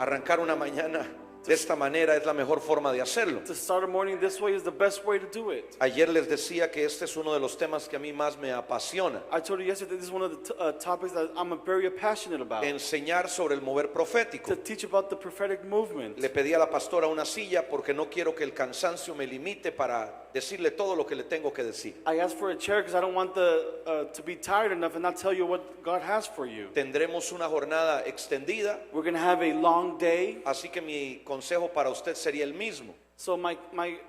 Arrancar una mañana de esta manera es la mejor forma de hacerlo. To start a morning this way is the best way to do it. Ayer les decía que este es uno de los temas que a mí más me apasiona. I told you yesterday this is one of the topics that I'm very passionate about. Enseñar sobre el mover profético. To teach about the prophetic movement. Le pedí a la pastora una silla porque no quiero que el cansancio me limite para decirle todo lo que le tengo que decir. I asked for a chair because I don't want to be tired enough and not tell you what God has for you. Tendremos una jornada extendida. We're going to have a long day. Así que mi consejo para usted sería el mismo. So my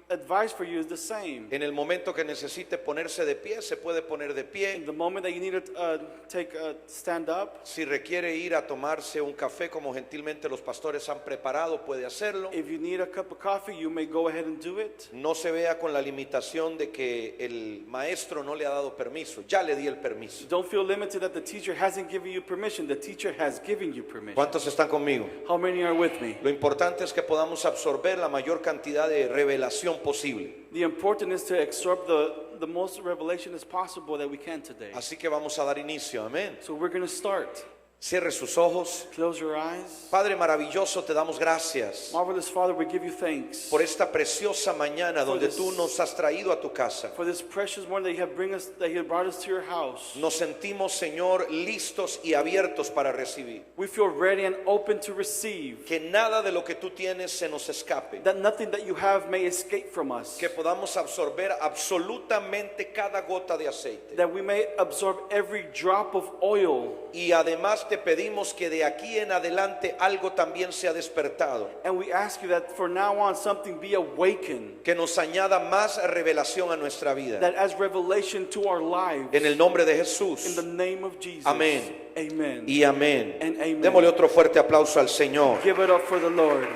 advice for you is the same. En el momento que necesite ponerse de pie, se puede poner de In pie. the moment that you need to stand up. Si requiere ir a tomarse un café como gentilmente los pastores han preparado, puede hacerlo. If you need a cup of coffee, you may go ahead and do it. No se vea con la limitación de que el maestro no le ha dado permiso. Ya le di el permiso. Don't feel limited that the teacher hasn't given you permission. The teacher has given you permission. ¿Cuántos están conmigo? How many are with me? Lo importante es que podamos absorber la mayor cantidad de revelación posible. The important is to absorb the most revelation as possible that we can today. Así que vamos a dar inicio, amén. So we're going to start. Cierre sus ojos. Close your eyes. Padre maravilloso, te damos gracias Marvelous Father, we give you thanks por esta preciosa mañana donde tú nos has traído a tu casa. for this precious morning that you have brought us to your house. Nos sentimos, Señor, listos y abiertos para recibir. We feel ready and open to receive. Que nada de lo que tú tienes se nos escape. That nothing that you have may escape from us. Que podamos absorber absolutamente cada gota de aceite. That we may absorb every drop of oil. Y además te pedimos que de aquí en adelante algo también sea despertado. And we ask you that for now on something be awakened. Que nos añada más revelación a nuestra vida. That as revelation to our lives. En el nombre de Jesús. In the name of Jesus. Amén. Amen. Y amén. And amen. Démosle otro fuerte aplauso al Señor. Give it up for the Lord.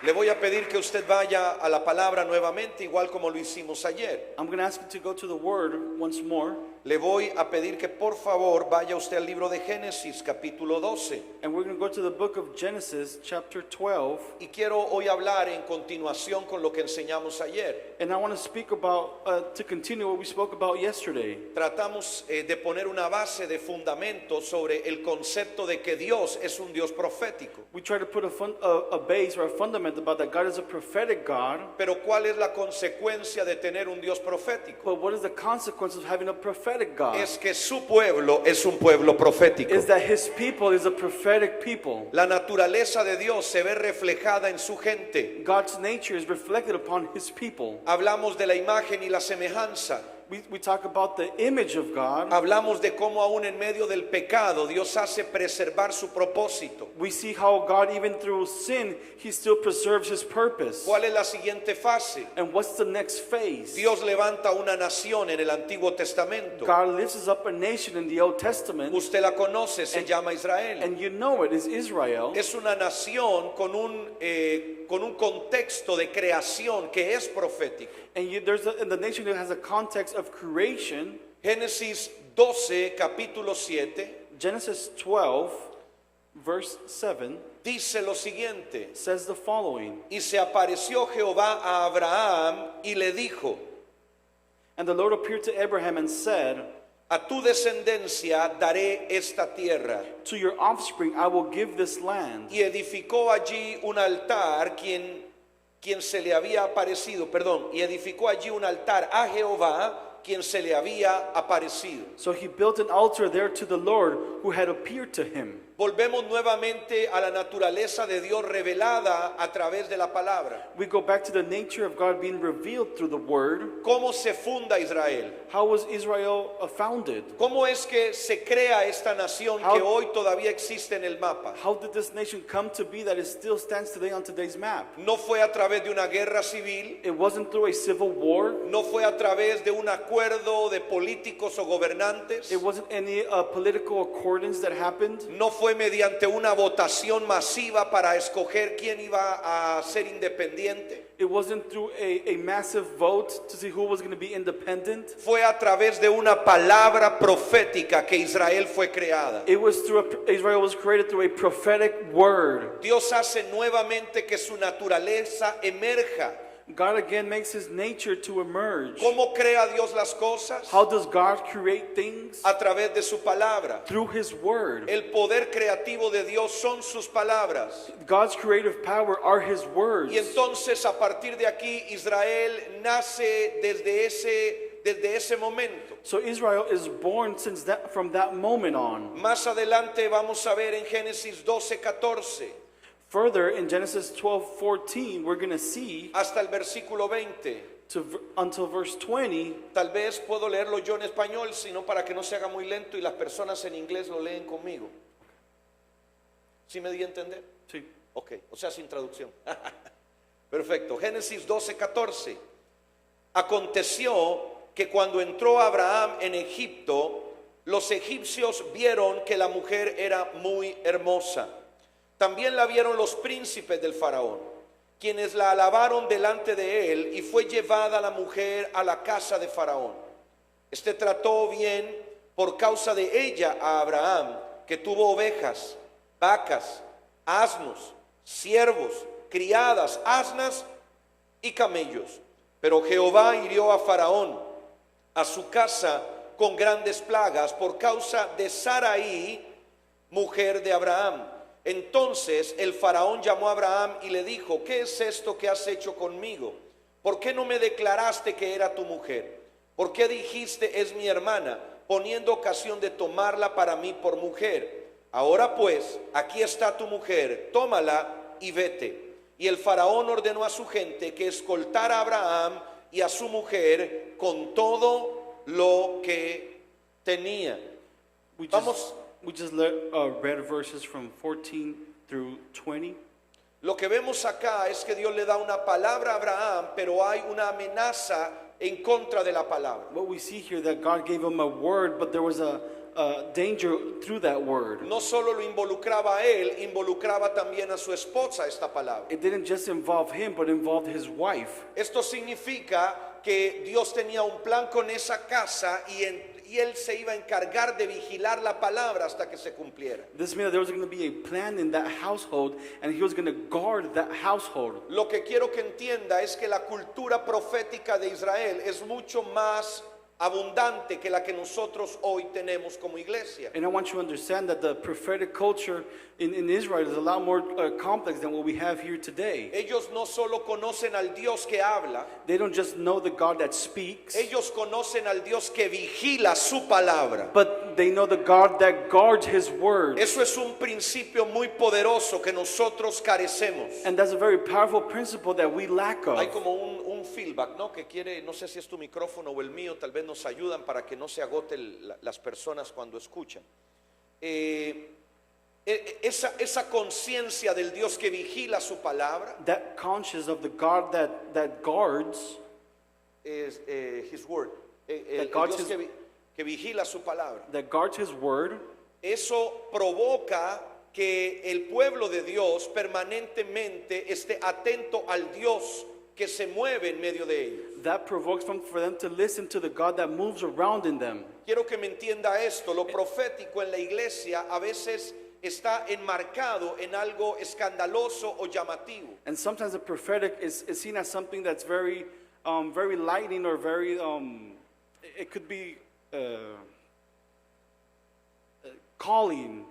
Le voy a pedir que usted vaya a la palabra nuevamente, igual como lo hicimos ayer. I'm going to ask you to go to the Word once more. Le voy a pedir que por favor vaya usted al libro de Génesis, capítulo 12. And we're going to go to the book of Genesis, chapter 12. Y quiero hoy hablar en continuación con lo que enseñamos ayer. And I want to speak about, to continue what we spoke about yesterday. Tratamos de poner una base de fundamento sobre el concepto de que Dios es un Dios profético. We try to put a base or a fundament about that God is a prophetic God. Pero ¿cuál es la consecuencia de tener un Dios profético? But what is the consequence of having a prophetic God? Es que su pueblo es un pueblo profético. Is that his people is a prophetic people. La naturaleza de Dios se ve reflejada en su gente. God's nature is reflected upon his people. Hablamos de la imagen y la semejanza. We talk about the image of God. Hablamos de cómo aún en medio del pecado Dios hace preservar su propósito. We see how God, even through sin, he still preserves his purpose. ¿Cuál es la siguiente fase? And what's the next phase? Dios levanta una nación en el Antiguo Testamento. God lifts up a nation in the Old Testament. Usted la conoce, se llama Israel. And you know it is Israel. Es una nación con un contexto de creación que es profético. And the nation that has a context of creation. Génesis 12, capítulo 7. Genesis 12, verse 7. Dice lo siguiente. Says the following. Y se apareció Jehová a Abraham y le dijo. And the Lord appeared to Abraham and said, a tu descendencia daré esta tierra. To your offspring I will give this land. Y edificó allí un altar quien se le había aparecido, y edificó allí un altar a Jehová quien se le había aparecido. So he built an altar there to the Lord who had appeared to him. Volvemos nuevamente a la naturaleza de Dios revelada a través de la palabra. We go back to the nature of God being revealed through the word. ¿Cómo se funda Israel? How was Israel founded? ¿Cómo es que se crea esta nación que hoy todavía existe en el mapa? How did this nation come to be that it still stands today on today's map? No fue a través de una guerra civil. It wasn't through a civil war. No fue a través de un acuerdo de políticos o gobernantes. It wasn't any political accordance that happened. No fue mediante una votación masiva para escoger quién iba a ser independiente. It wasn't through a massive vote to see who was going to be independent. Fue a través de una palabra profética que Israel fue creada. It was Israel was created through a prophetic word. Dios hace nuevamente que su naturaleza emerja. God again makes his nature to emerge. ¿Cómo crea Dios las cosas? How does God create things? A través de su palabra. Through his word. El poder creativo de Dios son sus palabras. God's creative power are his words. Y entonces a partir de aquí Israel nace desde ese momento. So Israel is born from that moment on. Más adelante vamos a ver en Génesis 12:14 Further, in Genesis 12:14, we're going to see hasta el versículo 20. Until verse 20. Tal vez puedo leerlo yo en español, sino para que no se haga muy lento y las personas en inglés lo leen conmigo. ¿Sí me di a entender? Sí. Ok, o sea, sin traducción. Perfecto. Génesis 12:14. Aconteció que cuando entró Abraham en Egipto, los egipcios vieron que la mujer era muy hermosa. También la vieron los príncipes del faraón, quienes la alabaron delante de él, y fue llevada la mujer a la casa de faraón. Este trató bien por causa de ella a Abraham, que tuvo ovejas, vacas, asnos, siervos, criadas, asnas y camellos. Pero Jehová hirió a Faraón, a su casa, con grandes plagas por causa de Sarai, mujer de Abraham. Entonces el faraón llamó a Abraham y le dijo: ¿qué es esto que has hecho conmigo? ¿Por qué no me declaraste que era tu mujer? ¿Por qué dijiste es mi hermana, poniendo ocasión de tomarla para mí por mujer? Ahora pues, aquí está tu mujer, tómala y vete. Y el faraón ordenó a su gente que escoltara a Abraham y a su mujer con todo lo que tenía. We just read verses from 14 through 20. Lo que vemos acá es que Dios le da una palabra a Abraham, pero hay una amenaza en contra de la palabra. What we see here, that God gave him a word, but there was a danger through that word. No solo lo involucraba a él, involucraba también a su esposa esta palabra. It didn't just involve him, but involved his wife. Esto significa que Dios tenía un plan con esa casa y él se iba a encargar de vigilar la palabra hasta que se cumpliera. This meant that there was going to be a plan in that household, and he was going to guard that household. Lo que quiero que entienda es que la cultura profética de Israel es mucho más abundante que la que nosotros hoy tenemos como iglesia. And I want you to understand that the prophetic culture in Israel is a lot more complex than what we have here today. Ellos no solo conocen al Dios que habla, They don't just know the God that speaks, ellos conocen al Dios que vigila su palabra. but they know the God that guards his word. Eso es un principio muy poderoso que nosotros carecemos. And that's a very powerful principle that we lack of. Hay como un feedback, ¿no? Que quiere, no sé si es tu micrófono o el mío, tal vez nos ayudan para que no se agoten las personas cuando escuchan. Esa conciencia del Dios que vigila su palabra That conscious of the God that guards, es His Word. El guards Dios que vigila su palabra. that guards his word, Eso provoca que el pueblo de Dios permanentemente esté atento al Dios que se mueve en medio de ellos. that provokes them for them to listen to the God that moves around in them. Quiero que me entienda esto. Lo profético en la iglesia a veces está enmarcado en algo escandaloso o llamativo. And sometimes the prophetic is seen as something that's very very lightning, or very it could be calling.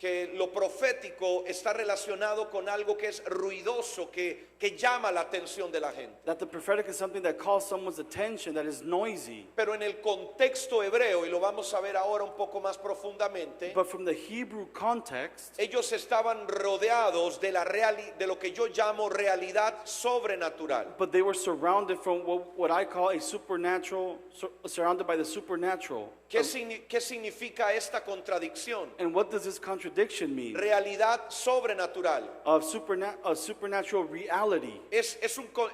Que lo profético está relacionado con algo que es ruidoso, que llama la atención de la gente. That the prophetic is something that calls someone's attention, that is noisy. Pero en el contexto hebreo, y lo vamos a ver ahora un poco más profundamente, But from the Hebrew context, ellos estaban rodeados de de lo que yo llamo realidad sobrenatural. but they were surrounded from what I call a supernatural, surrounded by the supernatural. ¿Qué significa esta contradicción? And what does this contradiction mean? Realidad sobrenatural. Of supernatural reality.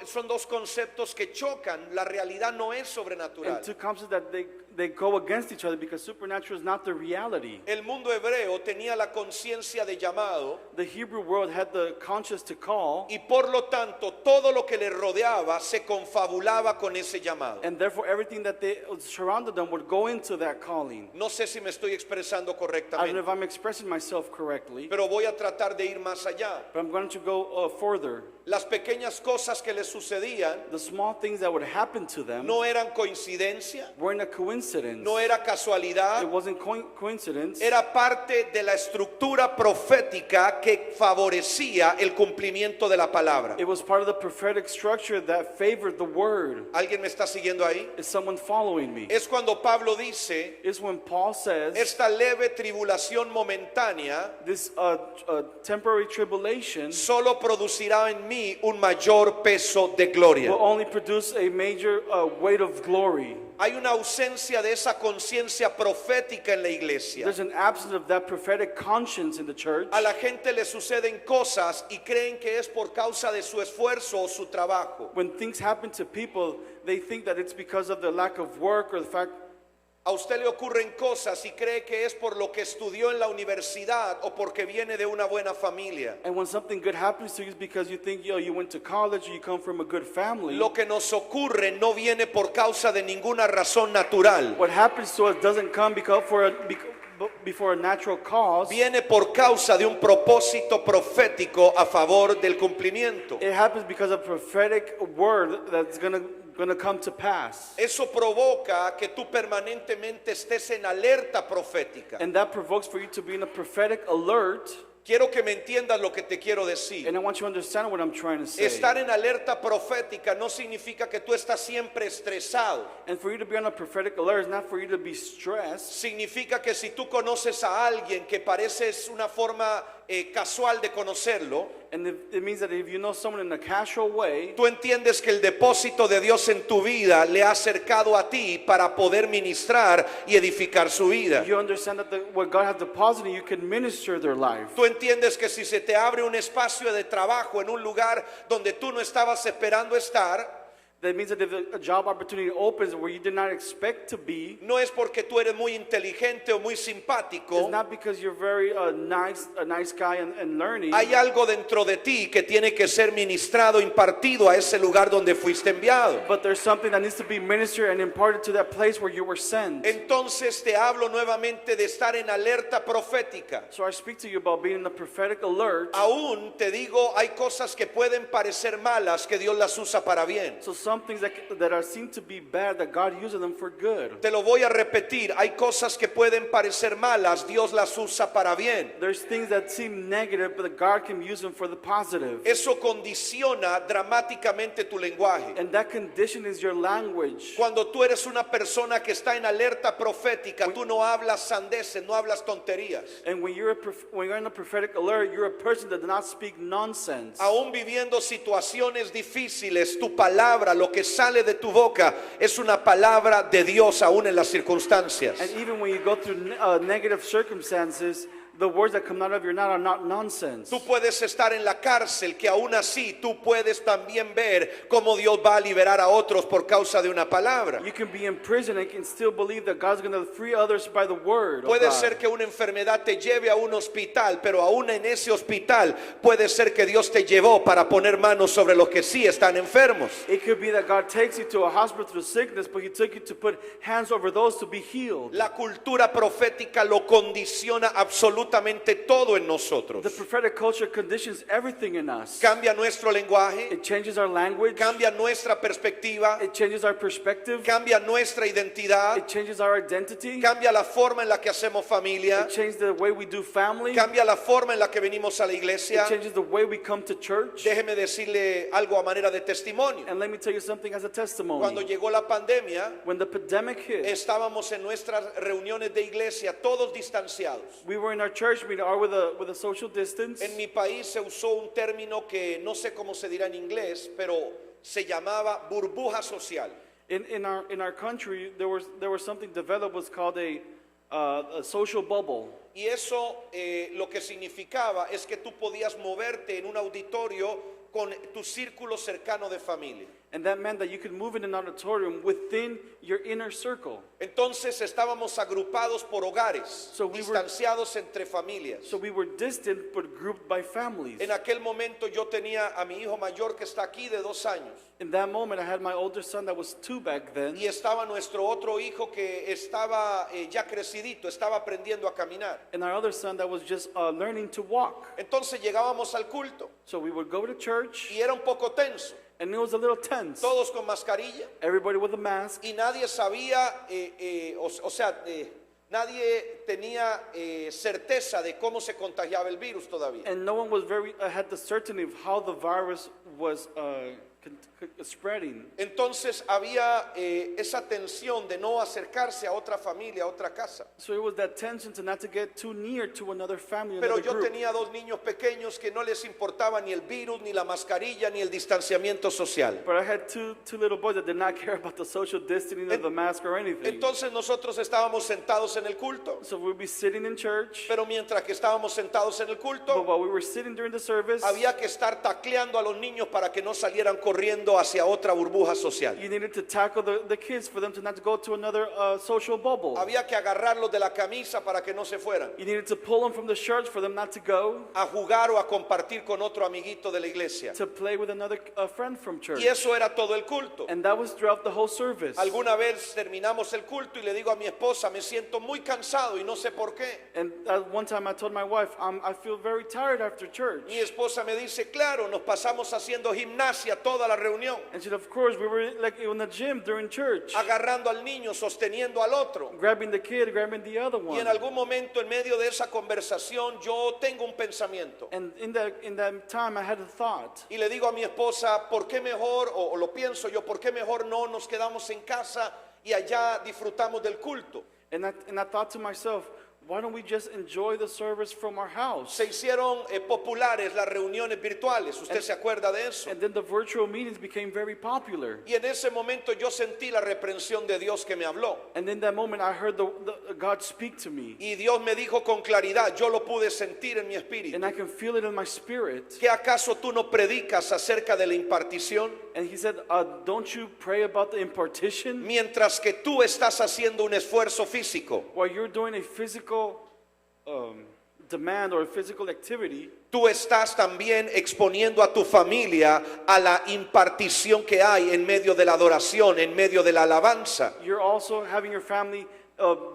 Son dos conceptos que chocan. La realidad no es sobrenatural. And two concepts that they go against each other because supernatural is not the reality. El mundo hebreo tenía la conciencia de llamado The Hebrew world had the conscience to call, y por lo tanto todo lo que le rodeaba se confabulaba con ese llamado. and therefore everything that they surrounded them would go into that calling. No sé si me estoy expresando I don't know correctamente, if I'm expressing myself correctly, pero voy a tratar de ir más allá. but I'm going to go further. Las pequeñas cosas que les sucedían The small things that would happen to them no eran coincidencia, weren't a coincidence. no era It casualidad, wasn't coincidence. era parte de la estructura profética que favorecía el cumplimiento de la palabra. It was part of the prophetic structure that favored the word. ¿Alguien me está siguiendo ahí? Is someone following me? Es cuando Pablo dice, It's when Paul says esta leve tribulación momentánea this temporary tribulation solo producirá en mí un mayor peso de gloria. will only produce a major weight of glory. Hay una ausencia de esa conciencia profética en la iglesia. There's an absence of that prophetic conscience in the church. A la gente le suceden cosas y creen que es por causa de su esfuerzo o su trabajo. When things happen to people, they think that it's because of the lack of work or the fact. A usted le ocurren cosas y cree que es por lo que estudió en la universidad o porque viene de una buena familia. And when something good happens to you, it's because you think, you went to college or you come from a good family. Lo que nos ocurre no viene por causa de ninguna razón natural. What happens to us doesn't come before a natural cause. Viene por causa de un propósito profético a favor del cumplimiento. It happens because of a prophetic word that's going to come to pass. Eso provoca que tú permanentemente estés en alerta profética. And that provokes for you to be in a prophetic alert. Quiero que me entiendas lo que te quiero decir. And I want you to understand what I'm trying to say. Estar en alerta profética no significa que tú estás siempre estresado. And for you to be on a prophetic alert is not for you to be stressed. Significa que si tú conoces a alguien que pareces una forma casual de conocerlo, And it means that if you know someone in a casual way, tú entiendes que el depósito de Dios en tu vida le ha acercado a ti para poder ministrar y edificar su vida. you understand that what God has deposited, you can minister their life. Tú entiendes que si se te abre un espacio de trabajo en un lugar donde tú no estabas esperando estar, That means that if a job opportunity opens where you did not expect to be, no es porque tú eres muy inteligente o muy it's simpático. not because you're very a nice guy and learning. Hay algo dentro de ti que tiene que ser ministrado, impartido a ese lugar donde fuiste enviado. But there's something that needs to be ministered and imparted to that place where you were sent. Entonces te hablo nuevamente de estar en alerta profética. So I speak to you about being in a prophetic alert. Aún te digo, hay cosas que pueden parecer malas que Dios las usa para bien. So some things that are seen to be bad, that God uses them for good. Te lo voy a repetir, hay cosas que pueden parecer malas, Dios las usa para bien. There's things that seem negative, but God can use them for the positive. Eso condiciona dramáticamente tu lenguaje. And that condition is your language. Cuando tú eres una persona que está en alerta profética, tú no hablas sandeces, no hablas tonterías. And when you're in a prophetic alert, you're a person that does not speak nonsense. Aún viviendo situaciones difíciles, tu palabra, lo que sale de tu boca, es una palabra de Dios aún en las circunstancias. And even when you go through negative circumstances, the words that come out of your mouth are not nonsense. Tú puedes estar en la cárcel, que aún así tú puedes también ver cómo Dios va a liberar a otros por causa de una palabra. You can be in prison and can still believe that God's going to free others by the word of Puede God. ser que una enfermedad te lleve a un hospital, pero aún en ese hospital puede ser que Dios te llevó para poner manos sobre los que sí están enfermos. It could be that God takes you to a hospital through sickness, but He took you to put hands over those to be healed. La cultura profética lo condiciona absolutamente todo en nosotros. The prophetic culture conditions everything in us. Cambia nuestro lenguaje, It changes our language. cambia nuestra perspectiva, It changes our perspective. cambia nuestra identidad, It changes our identity. cambia la forma en la que hacemos familia, It changes the way we do family. cambia la forma en la que venimos a la It iglesia. changes the way we come to church. Déjeme decirle algo a manera de testimonio. And let me tell you something as a Cuando testimony. llegó la pandemia, When the pandemic hit, estábamos en nuestras reuniones de iglesia todos distanciados. we were in our church meeting, or with a social distance. En mi país se usó un término que no sé cómo se dirá en inglés, pero se llamaba burbuja social. In our country, there was something developed was called a social bubble. Y eso lo que significaba es que tú podías moverte en un auditorio con tu círculo cercano de familia. And that meant that you could move in an auditorium within your inner circle. Entonces estábamos agrupados por hogares, So we were- distanciados entre familias. So we were distant but grouped by families. En aquel momento yo tenía a mi hijo mayor que está aquí de 2 años. In that moment, I had my older son that was 2 back then. Y estaba nuestro otro hijo que estaba ya crecidito, estaba aprendiendo a caminar. And our other son that was just learning to walk. Entonces llegábamos al culto So we would go to church, y era un poco tenso. and it was a little tense. Todos con mascarilla Everybody with a mask, y nadie sabía, nadie tenía certeza de cómo se contagiaba el virus todavía. and no one was had the certainty of how the virus was spreading. Entonces había esa tensión de no acercarse a otra familia, a otra casa. So it was that tension to not to get too near to another family, Pero another yo group. tenía 2 niños pequeños que no les importaba ni el virus, ni la mascarilla, ni el distanciamiento social. But I had two little boys that did not care about the social distancing of the mask or anything. Entonces nosotros estábamos sentados en el culto, So we'd be sitting in church, pero mientras que estábamos sentados en el but culto, while we were sitting during the service, había que estar tacleando a los niños para que no salieran corriendo hacia otra burbuja social. you needed to tackle the kids for them to not go to another social bubble. Había que agarrarlos de la camisa para que no se fueran You needed to pull them from the shirts for them not to go a jugar o a compartir con otro amiguito de la iglesia. to play with another friend from church. Y eso era todo el culto. And that was throughout the whole service. Alguna vez terminamos el culto y le digo a mi esposa, me siento muy cansado y no sé por qué. And at one time I told my wife, I feel very tired after church. Mi esposa me dice, claro, nos pasamos haciendo gimnasia toda la reunión, And she said, of course, we were like in the gym during church, agarrando al niño, sosteniendo al otro. grabbing the kid, grabbing the other Y one. en algún momento en medio de esa conversación yo tengo un pensamiento. And in that time, I had a thought. Y le digo a mi esposa, ¿por qué mejor, o lo pienso yo, por qué mejor no nos quedamos en casa y allá disfrutamos del culto? And I thought to myself, why don't we just enjoy the service from our house? Se hicieron populares las reuniones virtuales, ¿usted se acuerda de eso? And then the virtual meetings became very popular. Y en ese momento yo sentí la reprensión de Dios que me habló. And in that moment, I heard God speak to me. Y Dios me dijo con claridad, yo lo pude sentir en mi espíritu. And I can feel it in my spirit. ¿Qué acaso tú no predicas acerca de la impartición? And he said, don't you pray about the impartition? Mientras que tú estás haciendo un esfuerzo físico, While you're doing a physical demand or a physical activity, tú estás también exponiendo a tu familia a la impartición que hay en medio de la adoración, en medio de la alabanza. you're also having your family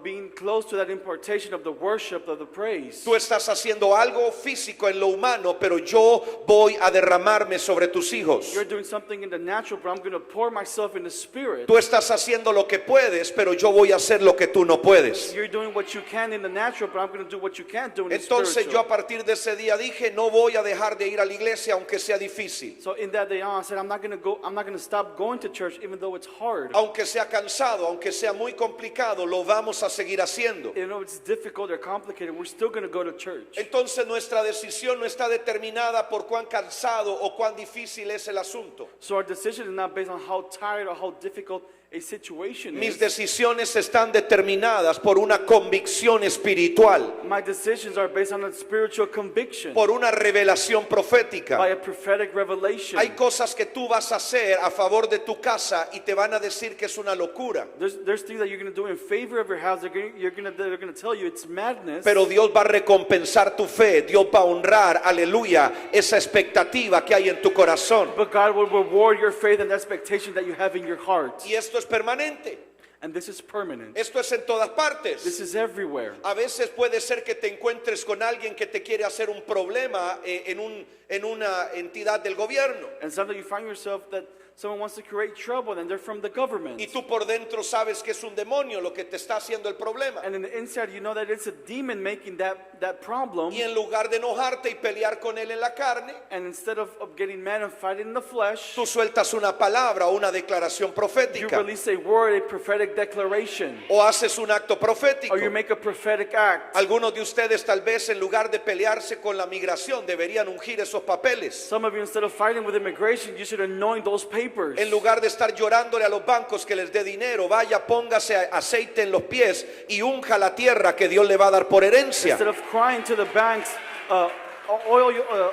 being close to that impartation of the worship, of the praise. Tú estás haciendo algo físico en lo humano, pero yo voy a derramarme sobre tus hijos. You're doing something in the natural, but I'm going to pour myself in the spirit. Tú estás haciendo lo que puedes, pero yo voy a hacer lo que tú no puedes. You're doing what you can in the natural, but I'm going to do what you can't do in the Entonces yo a spiritual. partir de ese día dije, no voy a dejar de ir a la iglesia aunque sea difícil, So in that day on, I said, I'm not going to stop going to church even though it's hard. aunque sea cansado, aunque sea muy complicado, lo vamos a seguir haciendo. Even though it's difficult or complicated, we're still going to go to church. Entonces nuestra decisión no está determinada por cuán cansado o cuán difícil es el asunto. So our decision is not based on how tired or how difficult a situation Mis is. decisiones están determinadas por una convicción espiritual, My decisions are based on a spiritual conviction, por una revelación profética. by a prophetic revelation. Hay cosas que tú vas a hacer a favor de tu casa y te van a decir que es una locura. There's things that you're going to do in favor of your house. They're going to tell you it's madness. Pero Dios va a recompensar tu fe, Dios va a honrar, aleluya, esa expectativa que hay en tu corazón. But God will reward your faith and the expectation that you have in your heart. Y esto es permanente, And this is permanent. esto es en todas partes. This is everywhere. A veces puede ser que te encuentres con alguien que te quiere hacer un problema en una entidad del gobierno. And sometimes you find yourself that someone wants to create trouble and they're from the government. Y tú por dentro sabes que es un demonio lo que te está haciendo el problema. And in the inside, you know that it's a demon making that problem. Y en lugar de enojarte y pelear con él en la carne, And instead of getting mad and fighting in the flesh, tú sueltas una palabra o una declaración you profética. release a word, a prophetic declaration, O haces un acto profético. or you make a prophetic act. Algunos de ustedes tal vez en lugar de pelearse con la migración deberían ungir esos papeles. Some of you, instead of fighting with immigration, you should anoint those papers. En lugar de estar llorándole a los bancos que les dé dinero, vaya, póngase aceite en los pies y unja la tierra que Dios le va a dar por herencia. Instead of crying to the banks,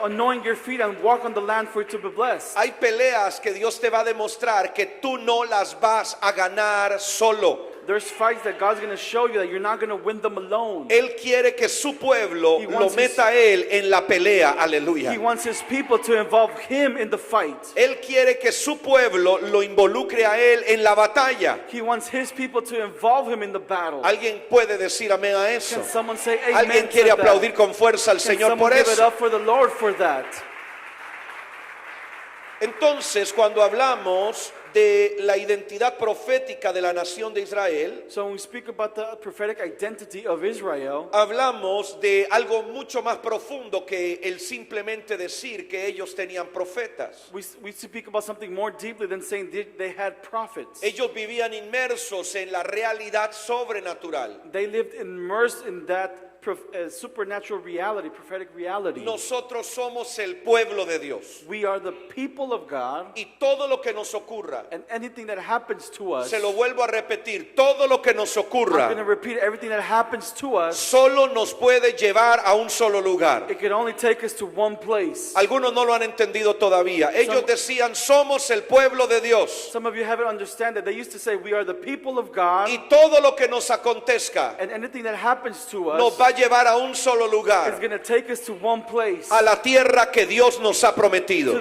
anoint your feet and walk on the land for it to be blessed. Hay peleas que Dios te va a demostrar que tú no las vas a ganar solo. There's fights that God's going to show you that you're not going to win them alone. Él quiere que su pueblo He lo wants meta a él en la pelea. He Aleluya. wants his people to involve him in the fight. Él quiere que su pueblo lo involucre a él en la batalla. He wants his people to involve him in the battle. ¿Alguien puede decir amén a eso? Can someone say amen ¿Alguien to quiere that? aplaudir con fuerza al Can Señor someone por give it eso? up for the Lord for that? Entonces, cuando hablamos de la identidad profética de la nación de Israel, So when we speak about the prophetic identity of Israel, hablamos de algo mucho más profundo que el simplemente decir que ellos tenían profetas. we speak about something more deeply than saying they had prophets. Ellos vivían inmersos en la realidad sobrenatural. They lived immersed in that supernatural reality, prophetic reality. Nosotros somos el pueblo de Dios. We are the people of God, Y todo lo que nos ocurra, and anything that happens to us, se lo vuelvo a repetir, todo lo que nos I'm going to ocurra repeat everything that happens to us, solo nos puede llevar a un solo lugar. it can only take us to one place. Algunos no lo han entendido todavía. Ellos decían, somos el pueblo de Dios. Some of you haven't understand that. They used to say, we are the people of God, Y todo lo que nos acontezca and anything that happens to nos us va a llevar a un solo is lugar, going to take us to one place, a la tierra que Dios nos ha prometido.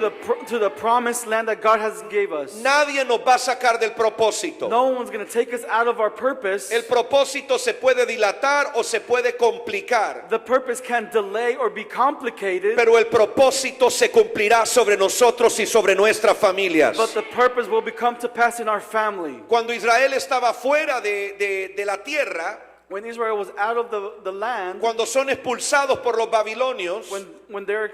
to the promised land that God has gave us. Nadie nos va a sacar del propósito. No one's going to take us out of our purpose. El propósito se puede dilatar o se puede complicar, The purpose can delay or be complicated, pero el propósito se cumplirá sobre nosotros y sobre nuestras familias. but the purpose will come to pass in our family. Cuando Israel estaba fuera de la tierra, When Israel was out of the land, cuando son expulsados por los babilonios, when they're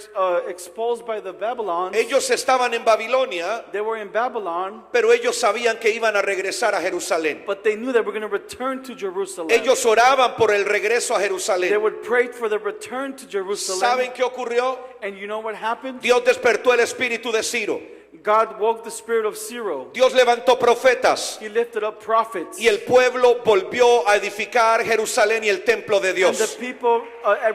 exposed by the Babylons, ellos estaban en Babilonia, they were in Babylon, pero ellos sabían que iban a regresar a Jerusalén. but they knew they were going to return to Jerusalem. Ellos oraban por el regreso a They Jerusalén. would pray for the return to Jerusalem. ¿Saben qué ocurrió? And you know what happened? Dios despertó el espíritu de Ciro. God woke the spirit of Ciro. Dios levantó profetas He lifted up prophets. y el pueblo volvió a edificar Jerusalén y el templo de And Dios. the people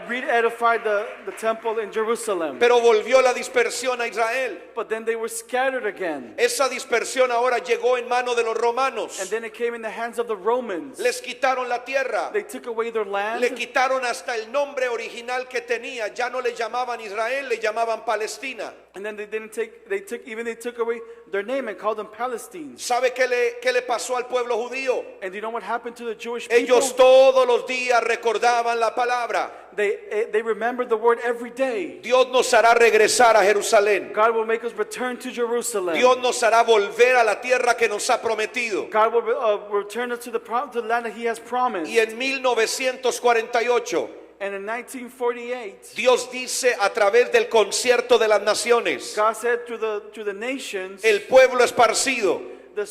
re-edified the temple in Jerusalem. Pero volvió la dispersión a Israel. But then they were scattered again. Esa dispersión ahora llegó en manos de los And romanos. then it came in the hands of the Romans. Les quitaron la tierra. They took away their land. Le quitaron hasta el nombre original que tenía. Ya no le llamaban Israel, le llamaban Palestina. And then they took away their name and called them Palestine. ¿Sabe qué le pasó al pueblo judío? And do you know what happened to the Jewish people? Ellos todos los días recordaban la palabra. They remembered the word every day. Dios nos hará regresar a Jerusalén. God will make us return to Jerusalem. Dios nos hará volver a la tierra que nos ha prometido. God will return us to the land that He has promised. Y en 1948, And in 1948, Dios dice a través del concierto de las naciones, God said to the nations, el pueblo esparcido the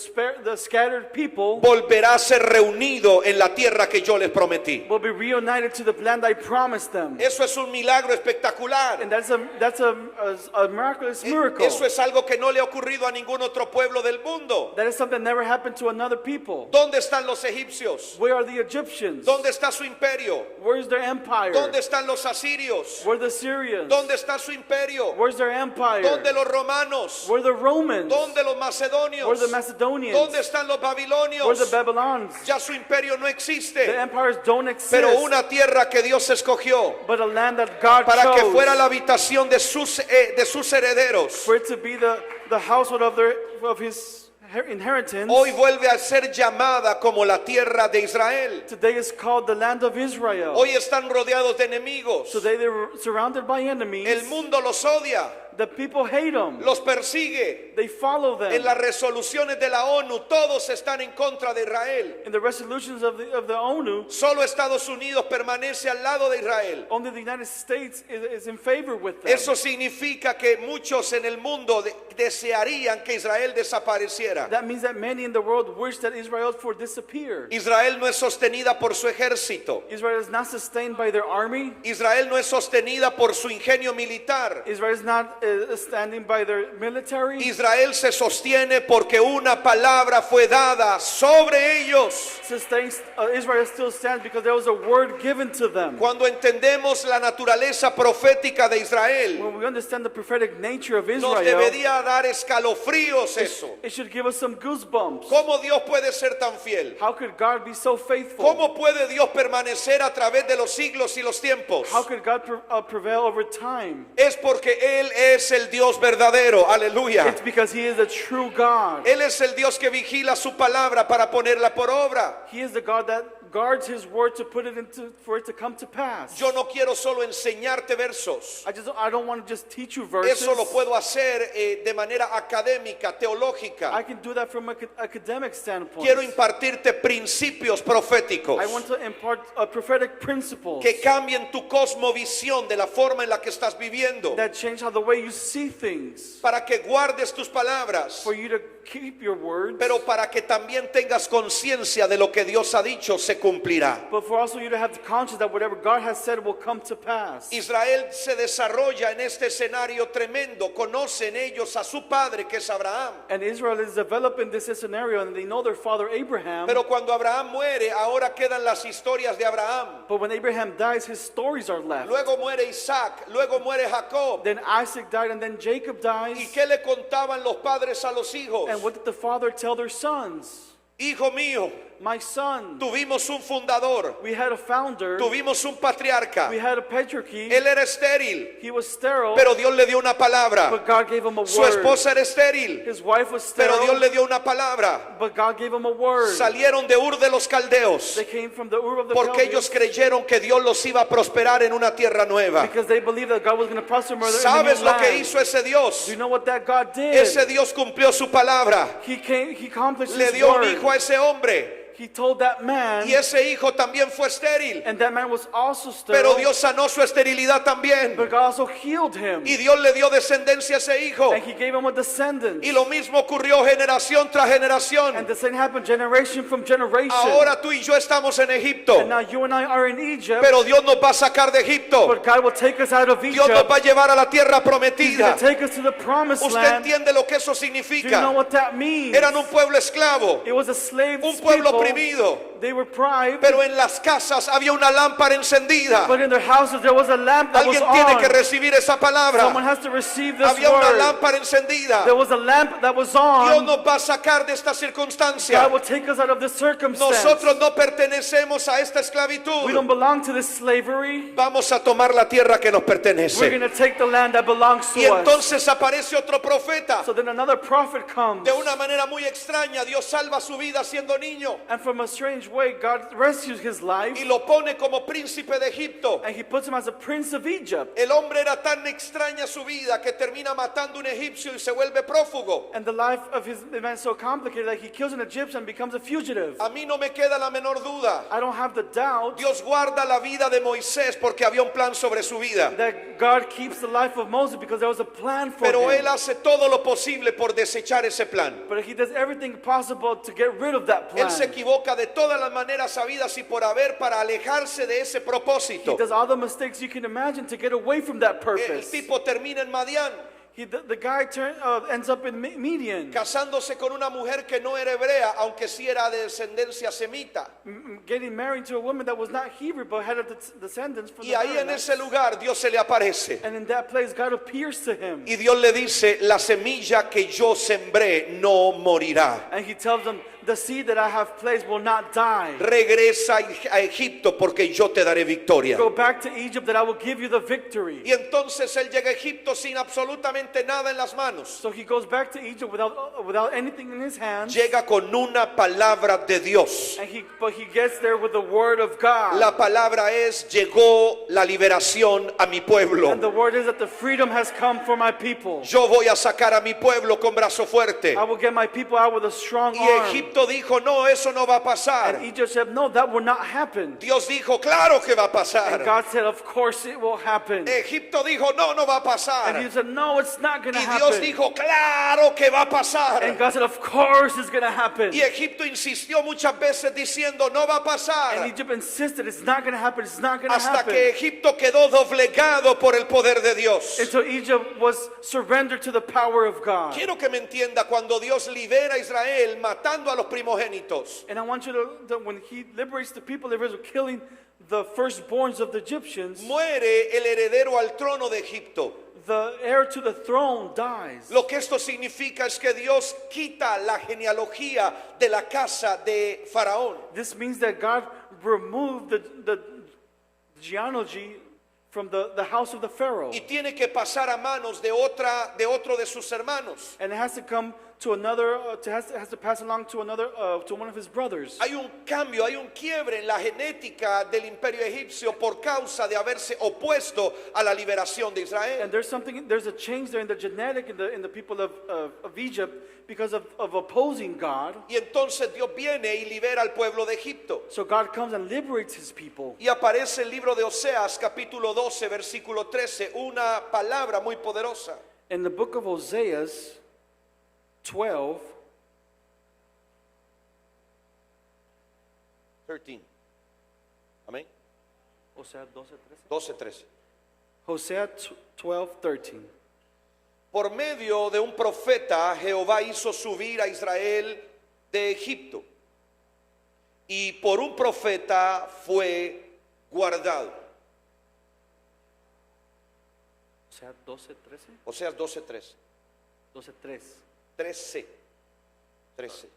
scattered people volverá a ser reunido en la tierra que yo les prometí. will be reunited to the land I promised them. Eso es un milagro espectacular. And that's a miraculous miracle. Eso es algo que no le ha ocurrido a ningún otro pueblo del mundo. That is something that never happened to another people. ¿Dónde están los egipcios? Where are the Egyptians? ¿Dónde está su imperio? Where's their empire? ¿Dónde están los asirios? Where are the Syrians? ¿Dónde está su imperio? Where's their empire? ¿Dónde los romanos? Where are the Romans? ¿Dónde los macedonios? Where are the Macedonians? ¿Dónde están los Where are the babilonios? Babylons? Ya su imperio no The existe, empires don't exist. pero una tierra que Dios escogió But a land that God para que chose fuera la habitación de sus herederos. for it to be the household of His inheritance. Hoy vuelve a ser llamada como la tierra de Israel. Today is called the land of Israel. Hoy están rodeados de enemigos. Today they're surrounded by enemies. El mundo los odia, The people hate them. los persigue. They follow them. En las resoluciones de la ONU todos están en contra de Israel. In the resolutions of the ONU, Solo Estados Unidos permanece al lado de Israel. only the United States is in favor with them. Eso significa que muchos en el mundo desearían que Israel desapareciera. That means that many in the world wish that Israel would disappear. Israel no es sostenida por su ejército. Israel is not sustained by their army. Israel no es sostenida por su ingenio militar. Israel is not standing by their military. Israel se sostiene porque una palabra fue dada sobre ellos. Israel still stands because there was a word given to them. Cuando entendemos la naturaleza profética de Israel, When we understand the prophetic nature of nos Israel, debería dar escalofríos eso. it should give us some goosebumps. ¿Cómo Dios puede ser tan fiel? How could God be so faithful? ¿Cómo puede Dios permanecer a través de los siglos y los tiempos? How could God prevail over time? Es porque Él es el Dios verdadero, aleluya. It's because He is a true God. Él es el Dios que vigila su palabra para ponerla por obra. He is the God that guards His word to put it for it to come to pass. Yo no quiero solo enseñarte versos. I don't want to just teach you verses. Eso lo puedo hacer de manera académica, teológica. I can do that from an academic standpoint. Quiero impartirte principios proféticos I want to impart prophetic principles que cambien tu cosmovisión de la forma en la que estás viviendo, that change how the way you see things, para que guardes tus palabras, for you to keep your words, pero para que también tengas conciencia de lo que Dios ha dicho se cumplirá. but for also you to have the conscience that whatever God has said will come to pass. Israel se desarrolla en este escenario tremendo. Conocen ellos a su padre, que es Abraham. And Israel is developing this scenario, and they know their father Abraham. Pero cuando Abraham muere, ahora quedan las historias de Abraham. But when Abraham dies, his stories are left. Luego muere Isaac, luego muere Jacob. Then Isaac died, and then Jacob ¿Y dies. qué le contaban los padres a los hijos? And what did the father tell their sons? Hijo mío, My son, tuvimos un fundador, we had a founder, tuvimos un patriarca. we had a patriarchy. Él era estéril, He was sterile, pero Dios le dio una palabra. but God gave him a Su word. esposa era estéril, His wife was pero Dios sterile, le dio una palabra. but God gave him a word. Salieron de Ur de los Caldeos They came from the Ur of the porque Chaldees ellos creyeron que Dios los iba a prosperar en una tierra nueva. because they believed that God was going to prosper them in the ¿Sabes new lo que land. hizo ese Dios? Do you know what that God did? Ese Dios cumplió su palabra. He accomplished Le his dio un word. hijo a ese hombre. He told that man, Y ese hijo también fue estéril. and that man was also sterile, Pero Dios sanó su esterilidad también. but God also healed him. Y Dios le dio descendencia a ese hijo. And He gave him a descendant. Y lo mismo ocurrió generación tras And generación. the same happened generation from generation. Ahora tú y yo estamos en And Egipto. now you and I are in Egypt, Pero Dios nos va a sacar de Egipto. but God will take us out of Dios nos Egypt. va a llevar a la tierra He's going prometida. to take us to the promised ¿Usted land. entiende lo que eso Do you know significa? what that means? Eran un pueblo esclavo, It was a slave un pueblo people. oprimido. They were private, Pero en las casas había una lámpara encendida. but in their houses there was a lamp that was Alguien tiene que on. recibir esa Someone palabra. has to receive this Había una word. lámpara encendida. There was a lamp that was Dios on. nos va a sacar de esta God circunstancia. will take us out of this circumstance. Nosotros no pertenecemos a esta We esclavitud. don't belong to this slavery. Vamos a tomar la tierra que nos We're pertenece. going to take the land that belongs Y to us. entonces aparece otro profeta. So then another prophet comes. De una manera muy extraña, Dios salva su vida siendo niño And from a strange way, God rescues his life. y lo pone como príncipe de Egipto. And He puts him as a prince of Egypt. El hombre era tan extraña su vida que termina matando un egipcio y se vuelve prófugo. And the life of his man is so complicated that he kills an Egyptian and becomes a fugitive. A mí no me queda la menor duda. I don't have the doubt Dios guarda la vida de Moisés porque había un plan sobre su vida. that God keeps the life of Moses because there was a plan for Pero him. él hace todo lo posible por desechar ese plan. But He does everything possible to get rid of that plan. Él se equivoca de todas las maneras habidas y por haber para alejarse de ese He propósito. does all the mistakes you can imagine to get away from that El purpose. tipo termina en Madián, The guy ends up in Midian, casándose con una mujer que no era hebrea, aunque sí era de descendencia semita. getting married to a woman that was not Hebrew but had a descendants from Y the ahí en Canaanites. ese lugar Dios se le aparece. And in that place, God appears to him. Y Dios le dice, la semilla que yo sembré no morirá. And He tells him, the seed that I have placed will not die. Regresa a Egipto porque yo te daré victoria. Go back to Egypt that I will give you the victory. Y entonces él llega a Egipto sin absolutamente nada en las manos. So he goes back to Egypt without anything in his hands. Llega con una palabra de Dios. But he gets there with the word of God. La palabra es, llegó la liberación a mi pueblo. And the word is that the freedom has come for my people. Yo voy a sacar a mi pueblo con brazo fuerte. I will get my people out with a strong Y arm. Egipto dijo, no, eso no va a And pasar. Egypt said, no, that will not happen. Dios dijo, claro que va a And pasar. God said, of course it will happen. Egipto dijo, no, no va a And pasar. he said, no, it's it's not going to Y happen. Dios dijo, claro que va a pasar. And God said, of course it's going to happen. Y Egipto insistió muchas veces diciendo, no va a And pasar. Egypt insisted, it's not going to happen, it's not going to Hasta happen. que Egipto quedó doblegado por el poder de Dios. Until Egypt was surrendered to the power of God. Quiero que me entienda, cuando Dios libera a Israel matando a los primogénitos, And I want you to, when he liberates the people of Israel, killing the firstborns of the Egyptians, muere el heredero al trono de Egipto. the heir to the throne dies. Lo que esto significa es que Dios quita la genealogía de la casa de Faraón. This means that God removed the genealogy from the house of the Pharaoh. Y tiene que pasar a manos de otro de sus hermanos. And it has to come to another, has to pass along to another, to one of his brothers. Hay un cambio, hay un quiebre en la genética del imperio egipcio por causa de haberse opuesto a la liberación de Israel. And there's a change there in the genetic in the people of Egypt because of opposing God. Y entonces Dios viene y libera al pueblo de Egipto. So God comes and liberates his people. Y aparece el libro de Oseas, capítulo 12, versículo 13, una palabra muy poderosa. In the book of Hosea 12, 13. Amén. Hosea 12, 12, 13. Hosea 12:13. Por medio de un profeta, Jehová hizo subir a Israel de Egipto. Y por un profeta fue guardado. Hosea 12:13. Oseas 12, 13. 12:3. 13. 13.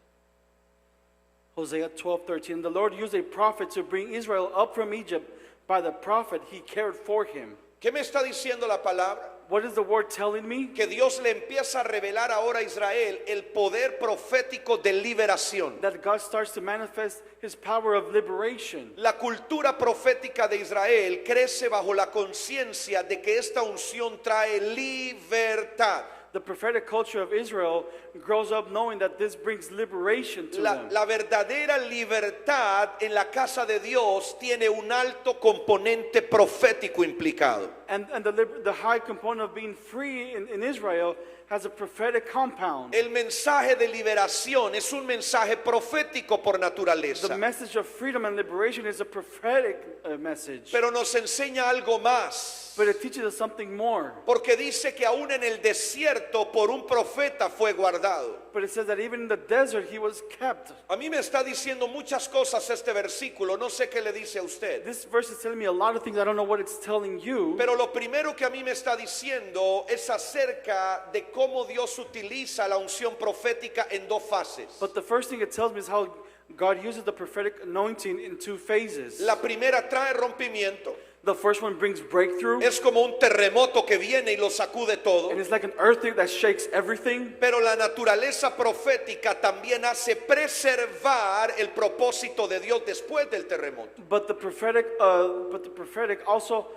Hosea 12:13. The Lord used a prophet to bring Israel up from Egypt. By the prophet he cared for him. ¿Qué me está diciendo la palabra? What is the word telling me? Que Dios le empieza a revelar ahora a Israel el poder profético de liberación. That God starts to manifest his power of liberation. La cultura profética de Israel crece bajo la conciencia de que esta unción trae libertad. The prophetic culture of Israel grows up knowing that this brings liberation to them. La verdadera libertad en la casa de Dios tiene un alto componente profético implicado. And the high component of being free in Israel has a prophetic compound. El mensaje de liberación es un mensaje profético por The naturaleza, message of freedom and liberation is a prophetic message. pero nos enseña algo más. But it teaches us something more. Porque dice que aún en el desierto por un profeta fue guardado. But it says that even in the desert he was kept. A mí me está diciendo muchas cosas este versículo, no sé qué le dice a usted. This verse is telling me a lot of things. I don't know what it's telling you. Pero lo primero que a mí me está diciendo es acerca de cómo Dios utiliza la unción profética en dos fases. But the first thing it tells me is how God uses the prophetic anointing in two phases. La primera trae rompimiento. The first one brings breakthrough. Es como un terremoto que viene y lo sacude todo. And it's like an earthquake that shakes everything. Pero la naturaleza profética también hace preservar el propósito de Dios después del terremoto. But the prophetic also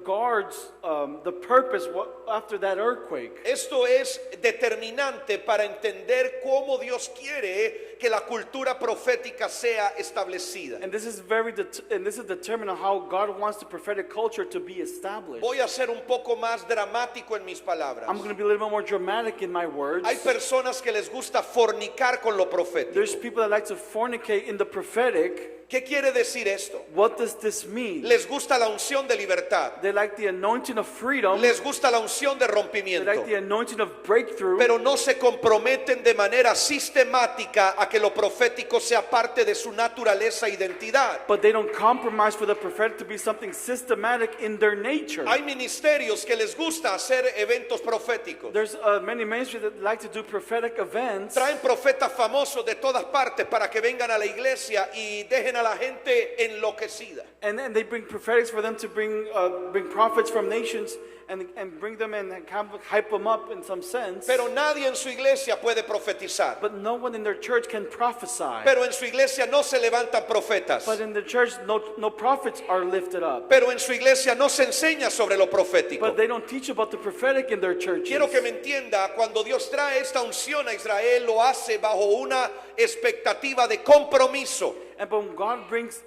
guards the purpose after that earthquake. Esto es determinante para entender cómo Dios quiere que la cultura profética sea establecida. And this is determined on how God wants the prophetic culture to be established. Voy a ser un poco más dramático en mis palabras. I'm going to be a little bit more dramatic in my words. Hay personas que les gusta fornicar con lo profético. There's people that like to fornicate in the prophetic. ¿Qué quiere decir esto? What does this mean? Les gusta la unción de libertad. They like the anointing of freedom. Les gusta la unción de They rompimiento. like the anointing of breakthrough. Pero no se comprometen de manera sistemática a que lo profético sea parte de su naturaleza e identidad. But they don't compromise for the prophetic to be something systematic in their nature. Hay ministerios que les gusta hacer eventos proféticos. There's many ministries that like to do prophetic events. Traen profetas famosos de todas partes para que vengan a la iglesia y dejen a la gente enloquecida. And then they bring prophetics for them to bring prophets from nations and bring them and kind of hype them up in some sense. Pero nadie en su iglesia puede profetizar. But no one in their church can prophesy. Pero en su iglesia no se levantan profetas. But in the church, no prophets are lifted up. Pero en su iglesia no se enseña sobre lo profético. But they don't teach about the prophetic in their churches. Quiero que me entienda, cuando Dios trae esta unción a Israel, lo hace bajo una expectativa de compromiso. And when God brings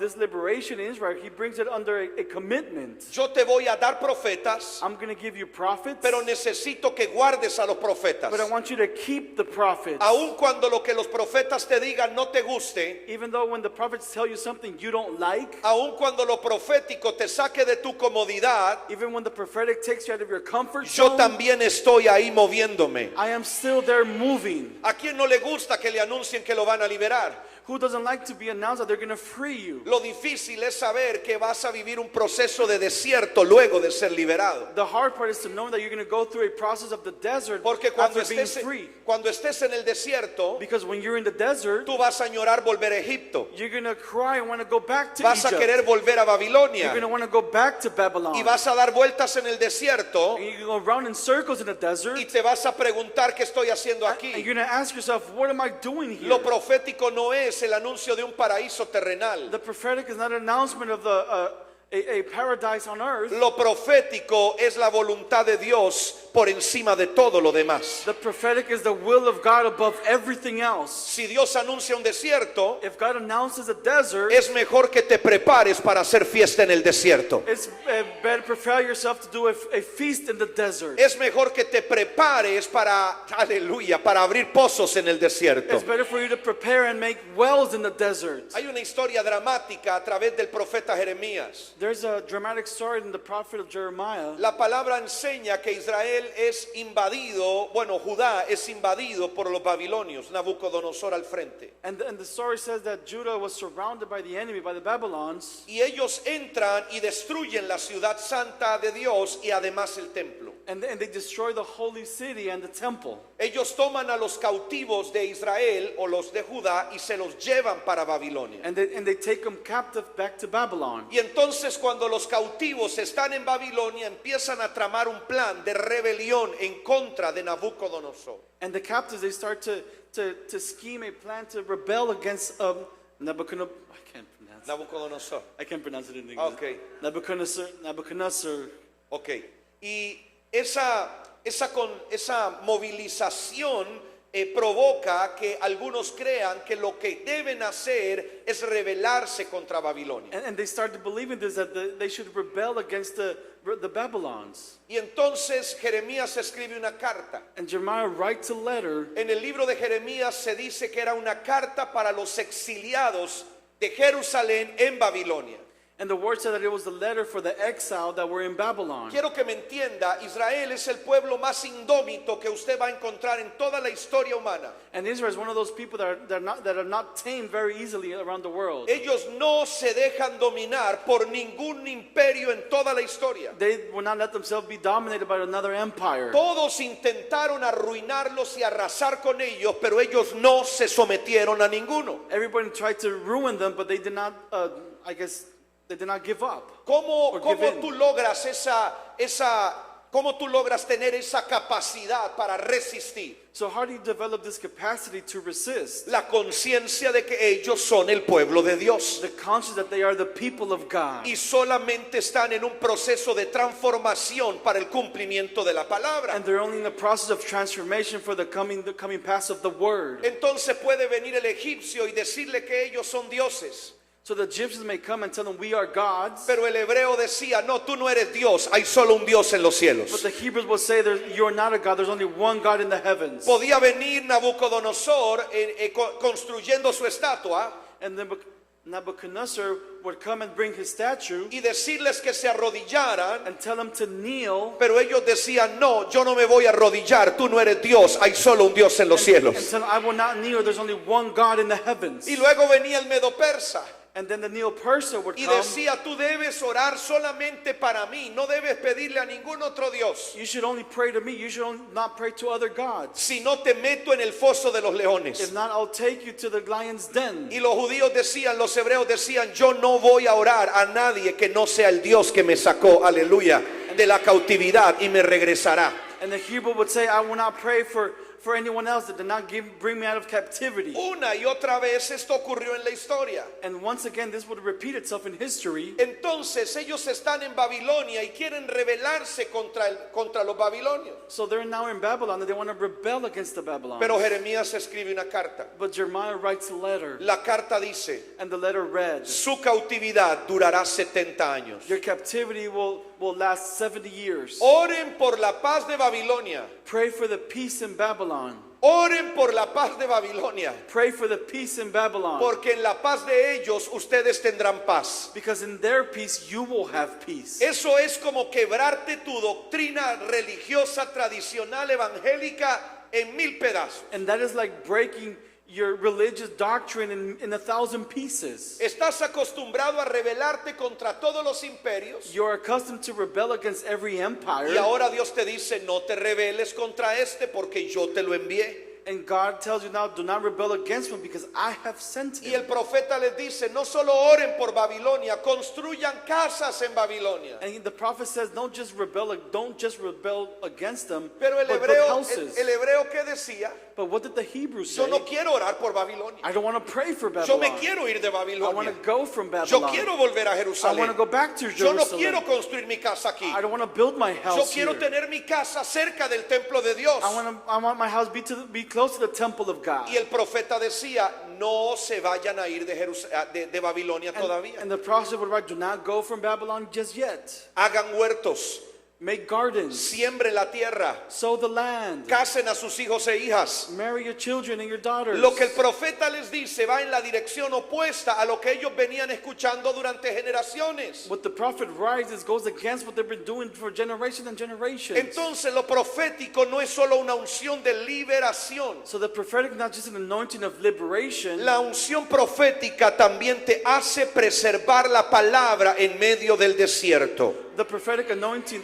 this liberation in Israel, he brings it under a commitment. Yo te voy a dar profetas, I'm going to give you prophets, pero necesito que guardes a los profetas. but I want you to keep the prophets. Aun cuando lo que los profetas te digan no te guste, Even though when the prophets tell you something you don't like, aun cuando lo profético te saque de tu comodidad, even when the prophetic takes you out of your comfort yo zone, también estoy ahí moviéndome. I am still there moving. ¿A quién no le gusta que le anuncien que lo van a liberar? Who doesn't like to be announced that they're going to free you? Lo difícil es saber que vas a vivir un proceso de desierto luego de ser liberado. The hard part is to know that you're going to go through a process of the desert Porque cuando after being estés, free. cuando estés en el desierto, Because when you're in the desert, tú vas a añorar volver a Egipto. you're going to cry and want to go back to Vas a Egypt. querer volver a You're Babilonia. going to want to go back to Babylon. Y vas a dar vueltas en el desierto And you can go around in circles in the desert. y te vas a preguntar qué estoy haciendo And aquí. you're going to ask yourself, what am I doing here? Lo profético no es el anuncio de un paraíso terrenal. The prophetic is not an announcement of a paradise on earth. Lo profético es la voluntad de Dios por encima de todo lo demás. The prophetic is the will of God above everything else. Si Dios anuncia un desierto, If God announces a desert, es mejor que te prepares para hacer fiesta en el desierto. it's better prepare yourself to do a feast in the desert. Es mejor que te prepares para, aleluya, para abrir pozos en el desierto. It's better for you to prepare and make wells in the desert. Hay una historia dramática a través del profeta Jeremías. There's a dramatic story in the prophet of Jeremiah. La palabra enseña que Israel es invadido, bueno, Judá es invadido por los babilonios, Nabucodonosor al frente. And the story says that Judah was surrounded by the enemy, by the Babylons. Y ellos entran y destruyen la ciudad santa de Dios y además el templo. And they destroy the holy city and the temple. Ellos toman a los cautivos de Israel o los de Judá y se los llevan para Babilonia. And they take them captive back to Babylon. Y entonces cuando los cautivos están en Babilonia empiezan a tramar un plan de rebelión en contra de Nabucodonosor. And the captives, they start to scheme a plan to rebel against Nebuchadnezzar. Nabucodonosor. I can't pronounce it in English. Okay. Nebuchadnezzar. Ok. Y esa movilización provoca que algunos crean que lo que deben hacer es rebelarse contra Babilonia. And they start to believe in this, that they should rebel against the Babylons. Y entonces Jeremías escribe una carta. And Jeremiah writes a letter. En el libro de Jeremías se dice que era una carta para los exiliados de Jerusalén en Babilonia. And the word said that it was a letter for the exile that were in Babylon. Quiero que me entienda, Israel es el pueblo más indómito que usted va a encontrar en toda la historia humana. And Israel is one of those people that are not tamed very easily around the world. Ellos no se dejan dominar por ningún imperio en toda la historia. They will not let themselves be dominated by another empire. Todos intentaron arruinarlos y arrasar con ellos, pero ellos no se sometieron a ninguno. Everybody tried to ruin them, but they did not, they did not give up. ¿Cómo Or give in. tú logras cómo tú logras tener esa capacidad para resistir? So how do you develop this capacity to resist? La conciencia de que ellos son el pueblo de Dios. The conscience that they are the people of God. Y solamente están en un proceso de transformación para el cumplimiento de la palabra. And they're only in the process of transformation for the coming pass of the word. Entonces puede venir el egipcio y decirle que ellos son dioses. So the Egyptians may come and tell them, we are gods. Pero el hebreo decía, no, tú no eres Dios, hay solo un Dios en los But cielos. the Hebrews will say, you're not a God, there's only one God in the heavens. Podía venir Nabucodonosor construyendo su estatua And then Nebuchadnezzar would come and bring his statue y decirles que se arrodillaran, and tell them to kneel. pero ellos decían, no, yo no me voy a arrodillar, tú no eres Dios, hay solo un Dios en los And cielos. tell them, I will not kneel, there's only one God in the heavens. Y luego venía el Medo Persa And then the Neo-Persia would y come. decía, tú debes orar solamente para mí, no debes pedirle a ningún otro Dios. You should only pray to me, you should not pray to other gods. Si no te meto en el foso de los leones. If not, I'll take you to the lion's den. Y los judíos decían, los hebreos decían, yo no voy a orar a nadie que no sea el Dios que me sacó, aleluya, de la cautividad y me regresará. And the Hebrew would say, I will not pray for for anyone else that did not bring me out of captivity. Una y otra vez esto ocurrió en la historia. And once again, this would repeat itself in history. Entonces ellos están en Babilonia y quieren rebelarse contra los babilonios. So they're now in Babylon and they want to rebel against the Babylonians. Pero Jeremías escribe una carta. But Jeremiah writes a letter, La carta dice, and the letter read, su cautividad durará 70 años. your captivity will last 70 years. Oren por la paz de Babilonia. Pray for the peace in Babylon. Oren por la paz de Babilonia. Pray for the peace in Babylon. Porque en la paz de ellos ustedes tendrán paz. Because in their peace you will have peace. Eso es como quebrarte tu doctrina religiosa tradicional evangélica en 1000 pedazos. And that is like breaking your religious doctrine in 1,000 pieces. Estás acostumbrado a rebelarte contra todos los imperios. You're accustomed to rebel against every empire. Y ahora Dios te dice, no te rebeles contra este porque yo te lo envié. And God tells you now, do not rebel against him because I have sent Y el him. profeta les dice, no solo oren por Babilonia, construyan casas en Babilonia. And the prophet says, don't just rebel against them, Pero el but build hebreo, houses. el hebreo ¿qué decía? But what did the Hebrews Yo say? no quiero orar por Babilonia. I don't want to pray for Yo me Babylon. quiero ir de I want Babilonia. to go from Yo Babylon. quiero volver a I want to Jerusalén. go back to Yo no Jerusalem. quiero construir mi casa aquí. I don't want to build my Yo house quiero here. tener mi casa cerca del templo de Dios. I want my house be close to the temple of God. Y el profeta decía, no se vayan a ir de Babilonia todavía. And the prophet would write, do not go from Babylon just yet. Hagan huertos, Make gardens, siembren la tierra, sow the land, casen a sus hijos e hijas. marry your children and your daughters. Lo que el profeta les dice va en la dirección opuesta a lo que ellos venían escuchando durante generaciones. What the prophet writes goes against what they've been doing for generations and generations. Entonces lo profético no es solo una unción de liberación. So the prophetic is not just an anointing of liberation. La unción profética también te hace preservar la palabra en medio del desierto. The prophetic anointing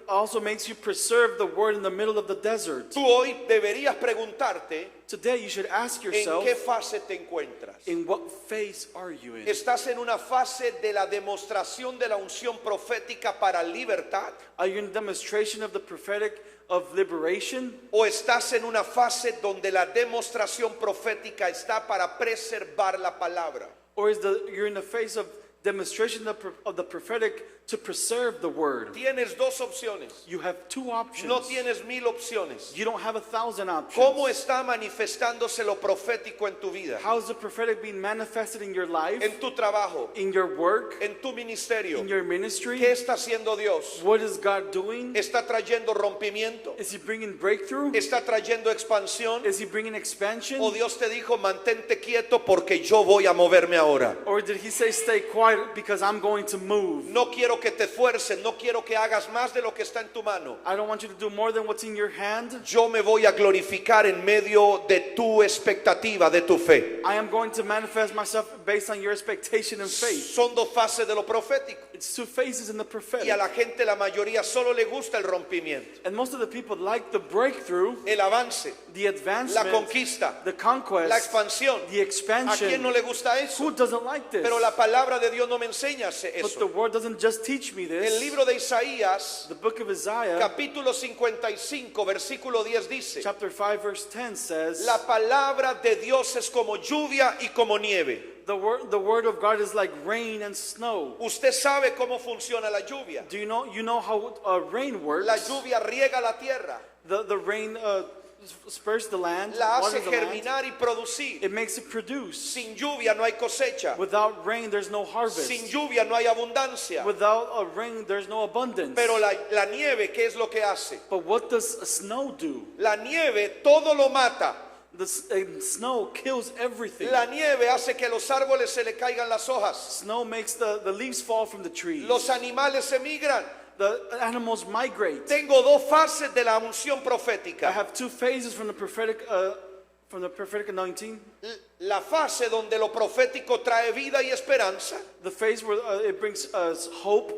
also makes you preserve the word in the middle of the desert. Tú hoy deberías preguntarte Today you should ask en yourself, qué fase te encuentras. in what phase are you in? ¿Estás en una fase de la demostración de la unción profética para libertad? Are you in a demonstration of the prophetic of liberation? ¿O estás en una fase donde la demostración profética está para preservar la palabra? Or you're in the phase of demonstration of the prophetic to preserve the word? Tienes dos opciones. You have two options. No tienes 1000 opciones. You don't have 1,000 options. ¿Cómo está manifestándose lo profético en tu vida? How is the prophetic being manifested in your life, En tu trabajo, in your work, en tu ministerio. in your ministry? ¿Qué está haciendo Dios? What is God doing? ¿Está trayendo rompimiento? Is he bringing breakthrough? ¿Está trayendo expansión? Is he bringing expansion? ¿O Dios te dijo, mantente quieto porque yo voy a moverme ahora? Or did he say, stay quiet because I'm going to move? No quiero que te esfuerces, no quiero que hagas más de lo que está en tu mano. I don't want you to do more than what's in your hand. Yo me voy a glorificar en medio de tu expectativa, de tu fe. I am going to manifest myself based on your expectation and faith. Son dos fases de lo profético. It's two phases in the prophetic. Y a la gente, la mayoría, solo le gusta el rompimiento, And most of the people like the breakthrough, el avance, the advancement, la conquista, the conquest, la expansión. the ¿A expansion. quién no le gusta eso? Who doesn't like this? Pero la palabra de Dios no me enseña But the eso. word doesn't just teach me El this. libro de Isaías, The book of Isaiah, capítulo 55, versículo 10 dice: chapter 5, verse 10 says, la palabra de Dios es como lluvia y como nieve. the word of God is like rain and snow. Usted sabe cómo funciona la lluvia. Do you know how rain works? La lluvia riega la tierra, The rain spurs the land, la hace waters the land. germinar y producir. It makes it produce. Sin lluvia no hay cosecha. Without rain, there's no harvest. Sin lluvia no hay abundancia. Without a rain, there's no abundance. Pero la nieve, ¿qué es lo que hace? But what does snow do? La nieve todo lo mata. Snow kills everything. La nieve hace que los árboles se le caigan las hojas. Snow makes the leaves fall from the trees. Los animales emigran. The animals migrate. Tengo dos fases de la unción I profética. have two phases from the prophetic anointing. La fase donde lo profético trae vida y esperanza. The phase where it brings us hope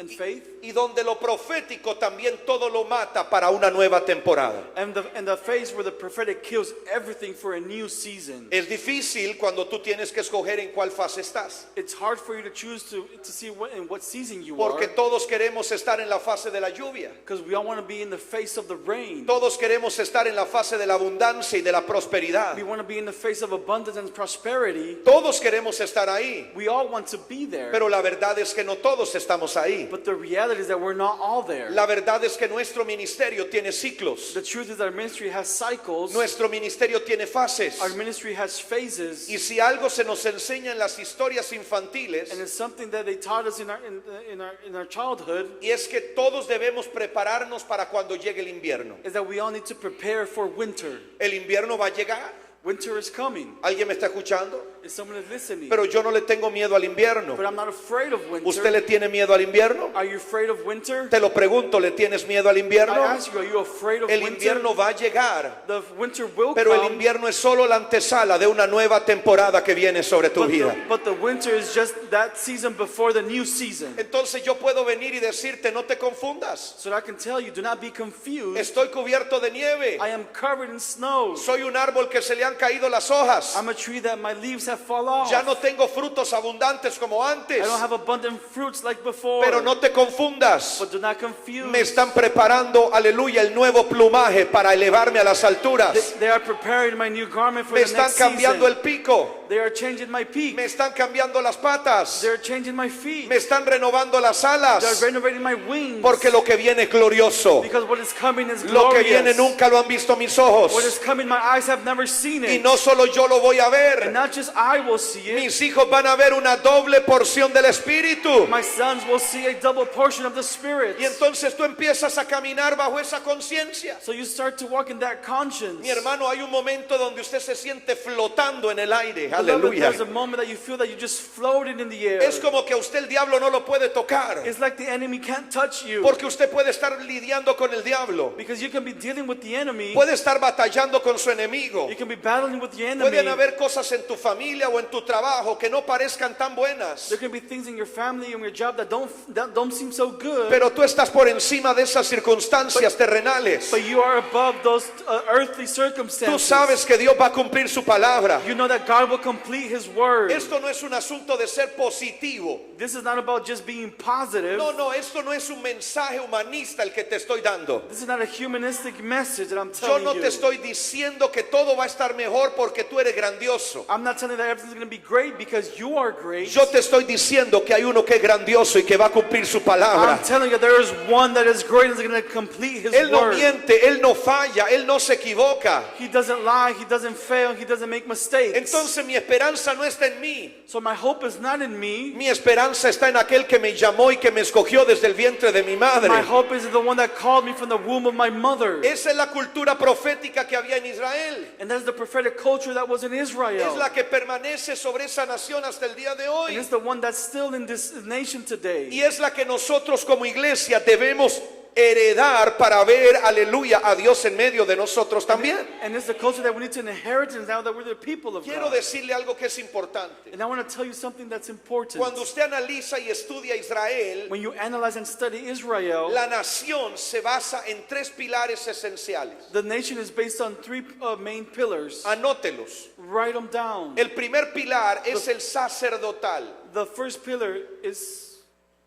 and faith. Y donde lo profético también todo lo mata para una nueva temporada. And the phase where the prophetic kills everything for a new season. Es difícil cuando tú tienes que escoger en cuál fase estás. It's hard for you to choose to see in what season you Porque are. todos queremos estar en la fase de la lluvia. Because we all want to be in the face of the rain. Todos queremos estar en la fase de la abundancia y de la prosperidad. We want to be in the face of abundance and prosperity. Todos queremos estar ahí. We all want to be there. Pero la verdad es que no todos estamos ahí. But the reality is that we're not all there. La verdad es que nuestro ministerio tiene ciclos. The truth is that our ministry has cycles. Nuestro ministerio tiene fases. Our ministry has phases. Y si algo se nos enseña en las historias infantiles, And it's something that they taught us in our childhood, y es que todos debemos prepararnos para cuando llegue el invierno. is that we all need to prepare for winter. El invierno va a llegar. Winter is coming. ¿Alguien me está escuchando? If someone is listening. Pero yo no le tengo miedo al invierno. But I'm not afraid of winter. ¿Usted le tiene miedo al invierno? Are you afraid of winter? Te lo pregunto, ¿le tienes miedo al I invierno? ask you, are you afraid of El winter? invierno va a llegar, The winter will pero el come. invierno es solo la antesala de una nueva temporada que viene sobre tu vida. But the winter is just that season before the new season. Entonces yo puedo venir y decirte, no te confundas. So that I can tell you, do not be confused. Estoy cubierto de nieve. I am covered in snow. Soy un árbol que se le han caído las hojas. I'm a tree that my leaves have fallen off. Ya no tengo frutos abundantes como antes. I don't have abundant fruits like before. Pero no te confundas. But do not confuse. Me están preparando, aleluya, el nuevo plumaje para elevarme a las alturas. They are preparing my new garment for Me the están next cambiando season. el pico. They are changing my peak. Me están cambiando las patas. They are changing my feet. Me están renovando las They are alas. renovating my wings. Porque lo que viene es glorioso. Because what is coming is Lo que viene glorious. nunca lo han visto mis What ojos. is coming, my eyes have never seen Y it. no solo yo lo voy a And ver. not just I will see it. Mis hijos van a ver una doble porción del Espíritu. My sons will see a double portion of the Spirit. Y entonces tú empiezas a caminar bajo esa conciencia. So you start to walk in that conscience. Mi hermano, hay un momento donde usted se siente flotando en el aire. Beloved, Aleluya. there's a moment that you feel that you just floated in the air. Es como que a usted el diablo no lo puede tocar. It's like the enemy can't touch you. Porque usted puede estar lidiando con el diablo. Because you can be dealing with the enemy. Puede estar batallando con su enemigo. You can be battling with the enemy. Pueden haber cosas en tu familia o en tu trabajo que no parezcan tan buenas. There can be things in your family and your job that don't seem so good. Pero tú estás por encima de esas circunstancias terrenales. But you are above those earthly Tú circumstances. sabes que Dios va a cumplir su palabra. You know that God will complete His word. Esto no es un asunto de ser positivo. This is not about just being positive. No, esto no es un mensaje humanista el que te estoy dando. This is not a humanistic message that I'm Yo telling no you. te estoy diciendo que todo va a estar mejor porque tú eres grandioso. I'm not telling you that everything's going to be great because you are great. Yo te estoy diciendo que hay uno que es grandioso y que va a cumplir su palabra. I'm telling you there is one that is great and is going to complete His Él no word. miente, Él no falla, Él no se equivoca. He doesn't lie, He doesn't fail, He doesn't make mistakes. Entonces mi esperanza no está en mí. So my hope is not in me. Mi esperanza está en aquel que me llamó y que me escogió desde el vientre de mi madre. My hope is in the one that called me from the womb of my mother. Esa es la cultura profética que había en Israel. And that's the prophetic culture that was in Es Israel. la que permanece sobre esa nación hasta el día de And hoy. it's the one that's still in this nation today. Y es la que nosotros como iglesia debemos heredar para ver, aleluya, a Dios en medio de nosotros también. And it's the culture that we need to inherit and now that we're the people of Quiero God. decirle algo que es importante. And I want to tell you something that's important. Cuando usted analiza y estudia Israel, When you analyze and study Israel, la nación se basa en tres pilares esenciales. the nation is based on three main pillars. Anótelos. Write them down. El primer pilar es el sacerdotal. The first pillar is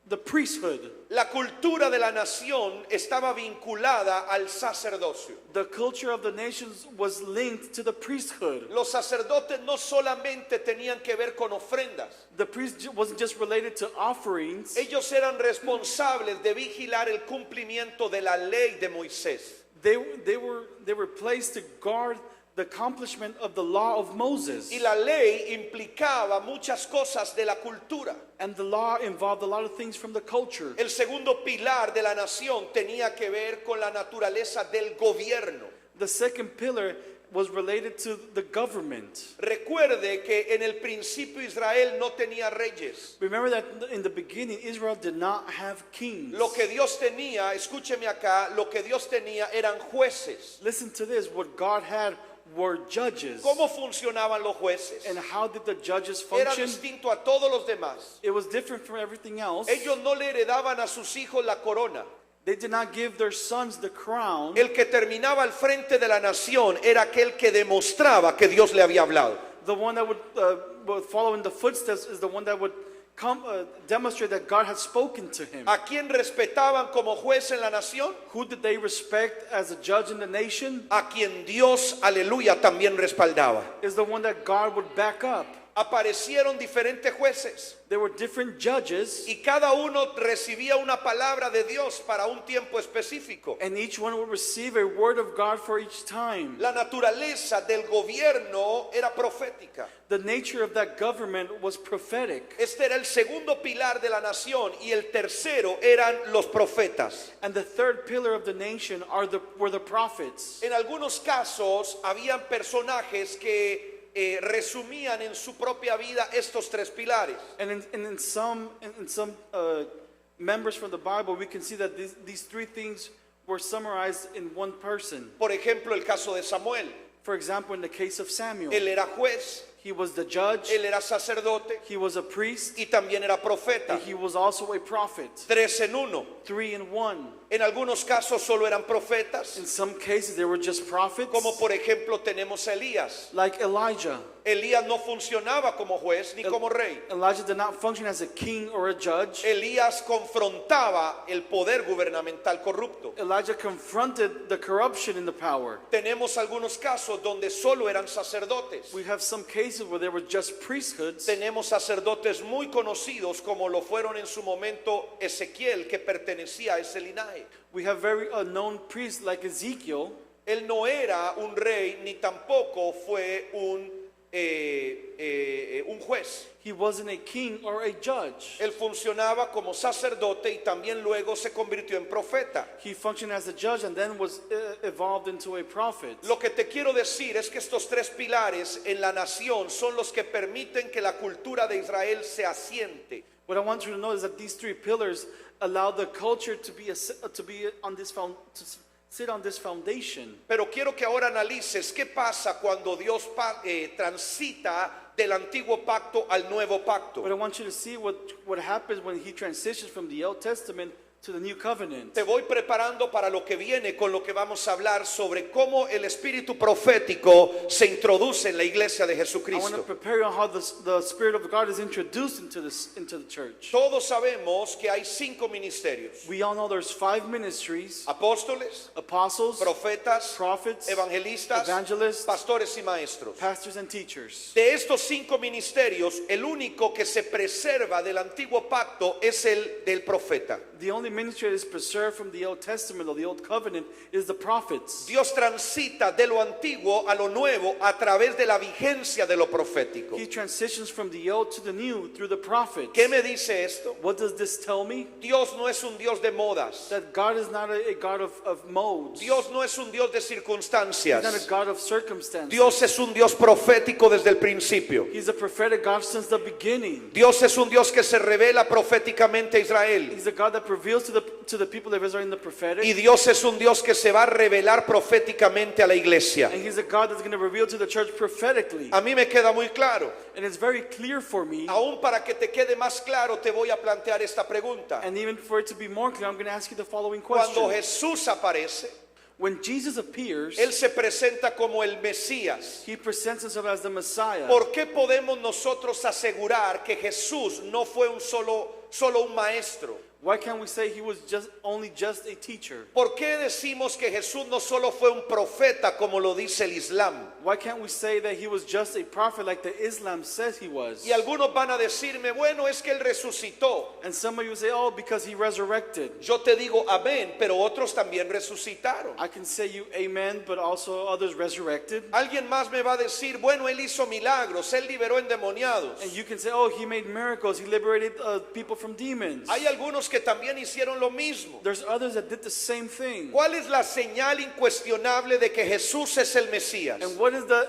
the priesthood. La cultura de la nación estaba vinculada al sacerdocio. The culture of the nations was linked to the priesthood. Los sacerdotes no solamente tenían que ver con ofrendas. The priest wasn't just related to offerings. Ellos eran responsables de vigilar el cumplimiento de la ley de Moisés. They were placed to guard the accomplishment of the law of Moses. Y la ley implicaba muchas cosas de la cultura. And the law involved a lot of things from the culture. El segundo pilar de la nación tenía que ver con la naturaleza del gobierno. The second pillar was related to the government. Recuerde que en el principio Israel no tenía reyes. Remember that in the beginning, Israel did not have kings. Lo que Dios tenía, escúcheme acá, lo que Dios tenía eran jueces. Listen to this. What God had were judges. ¿Cómo funcionaban los jueces? And how did the judges Era function? distinto a todos los demás. It was different from everything else. Ellos no le heredaban a sus hijos la corona. They did not give their sons the crown. El que terminaba al frente de la nación era aquel que demostraba que Dios le había hablado. The one that would follow in the footsteps is the one that would demonstrate that God had spoken to him. ¿A quién respetaban como juez en la nación? Who did they respect as a judge in the nation? A quien Dios, aleluya, también respaldaba. Is the one that God would back up. Aparecieron diferentes jueces There were different judges, y cada uno recibía una palabra de Dios para un tiempo específico. and each one would receive a word of God for each time. La naturaleza del gobierno era profética. The nature of that government was prophetic. Este era el segundo pilar de la nación y el tercero eran los profetas. And the third pillar of the nation were the prophets. En algunos casos habían personajes que resumían en su propia vida estos tres pilares. And in some members from the Bible, we can see that these three things were summarized in one person. Por ejemplo, el caso de Samuel. For example, in the case of Samuel, Él era juez, he was the judge, él era sacerdote he was a priest, y también era profeta. and he was also a prophet. Tres en uno. 3 in 1. En algunos casos solo eran profetas, In some cases, they were just prophets, como por ejemplo tenemos a Elías. like Elijah. Elías no funcionaba como juez ni como rey. Elijah did not function as a king or a judge. Elías confrontaba el poder gubernamental corrupto. Elijah confronted the corruption in the power. Tenemos algunos casos donde solo eran sacerdotes. We have some cases where there were just priesthoods. Tenemos sacerdotes muy conocidos como lo fueron en su momento Ezequiel, que pertenecía a ese linaje. We have very known priests like Ezekiel. Él no era un rey ni tampoco fue un juez. He wasn't a king or a judge. Él funcionaba como sacerdote y también luego se convirtió en profeta. He functioned as a judge and then was evolved into a prophet. Lo que te quiero decir es que estos tres pilares en la nación son los que permiten que la cultura de Israel se asiente. What I want you to know is that these three pillars allow the culture to be on this sit on this foundation. Pero quiero que ahora analices qué pasa cuando Dios transita del antiguo pacto al nuevo pacto. But I want you to see what happens when he transitions from the Old Testament to the new covenant. Te voy preparando para lo que viene con lo que vamos a hablar sobre cómo el espíritu profético se introduce en la iglesia de I want to Jesucristo. prepare you on how the Spirit of God is introduced into the church. Todos sabemos que hay 5 ministerios: We all know there's 5 ministries: apóstoles, apostles, profetas, prophets, evangelistas, evangelists, pastores y maestros. pastors, and teachers. De estos 5 ministerios, el único que se preserva del antiguo pacto es el del profeta. The only ministry that is preserved from the Old Testament or the Old Covenant is the prophets. Dios transita de lo antiguo a lo nuevo a través de la vigencia de lo profético. He transitions from the old to the new through the prophets. ¿Qué me dice esto? What does this tell me? Dios no es un Dios de modas. That God is not a God of modes. Dios no es un Dios de He's not a circunstancias. God of circumstances. Dios es un Dios profético desde el principio. He's a prophetic God since the beginning. Dios es un Dios que se revela proféticamente a Israel. He's a God that reveals to the people of Israel in the prophetic. Y Dios es un Dios que se va a revelar proféticamente a la iglesia. And He's a God that's going to reveal to the church prophetically. A mí me queda muy claro. And it's very clear for me. Aún para que te quede más claro, te voy a plantear esta pregunta. And even for it to be more clear, I'm going to ask you the following Cuando question. Jesús aparece, When Jesus appears, Él se presenta como el Mesías. He presents Himself as the Messiah. ¿Por qué podemos nosotros asegurar que Jesús no fue solo un maestro? Why can't we say He was only just a teacher? ¿Por qué decimos que Jesús no solo fue un profeta como lo dice el Islam? Why can't we say that He was just a prophet like the Islam says He was? Y algunos van a decirme, bueno, es que Él resucitó. And some of you say, oh, because He resurrected. Yo te digo amén, pero otros también resucitaron. I can say you amen, but also others resurrected. Alguien más me va a decir, bueno, Él hizo milagros, Él liberó endemoniados. And you can say, oh, He made miracles, He liberated people from demons. Hay algunos que también hicieron lo mismo. There's others that did the same thing. ¿Cuál es la señal incuestionable de que Jesús es el Mesías? And what is the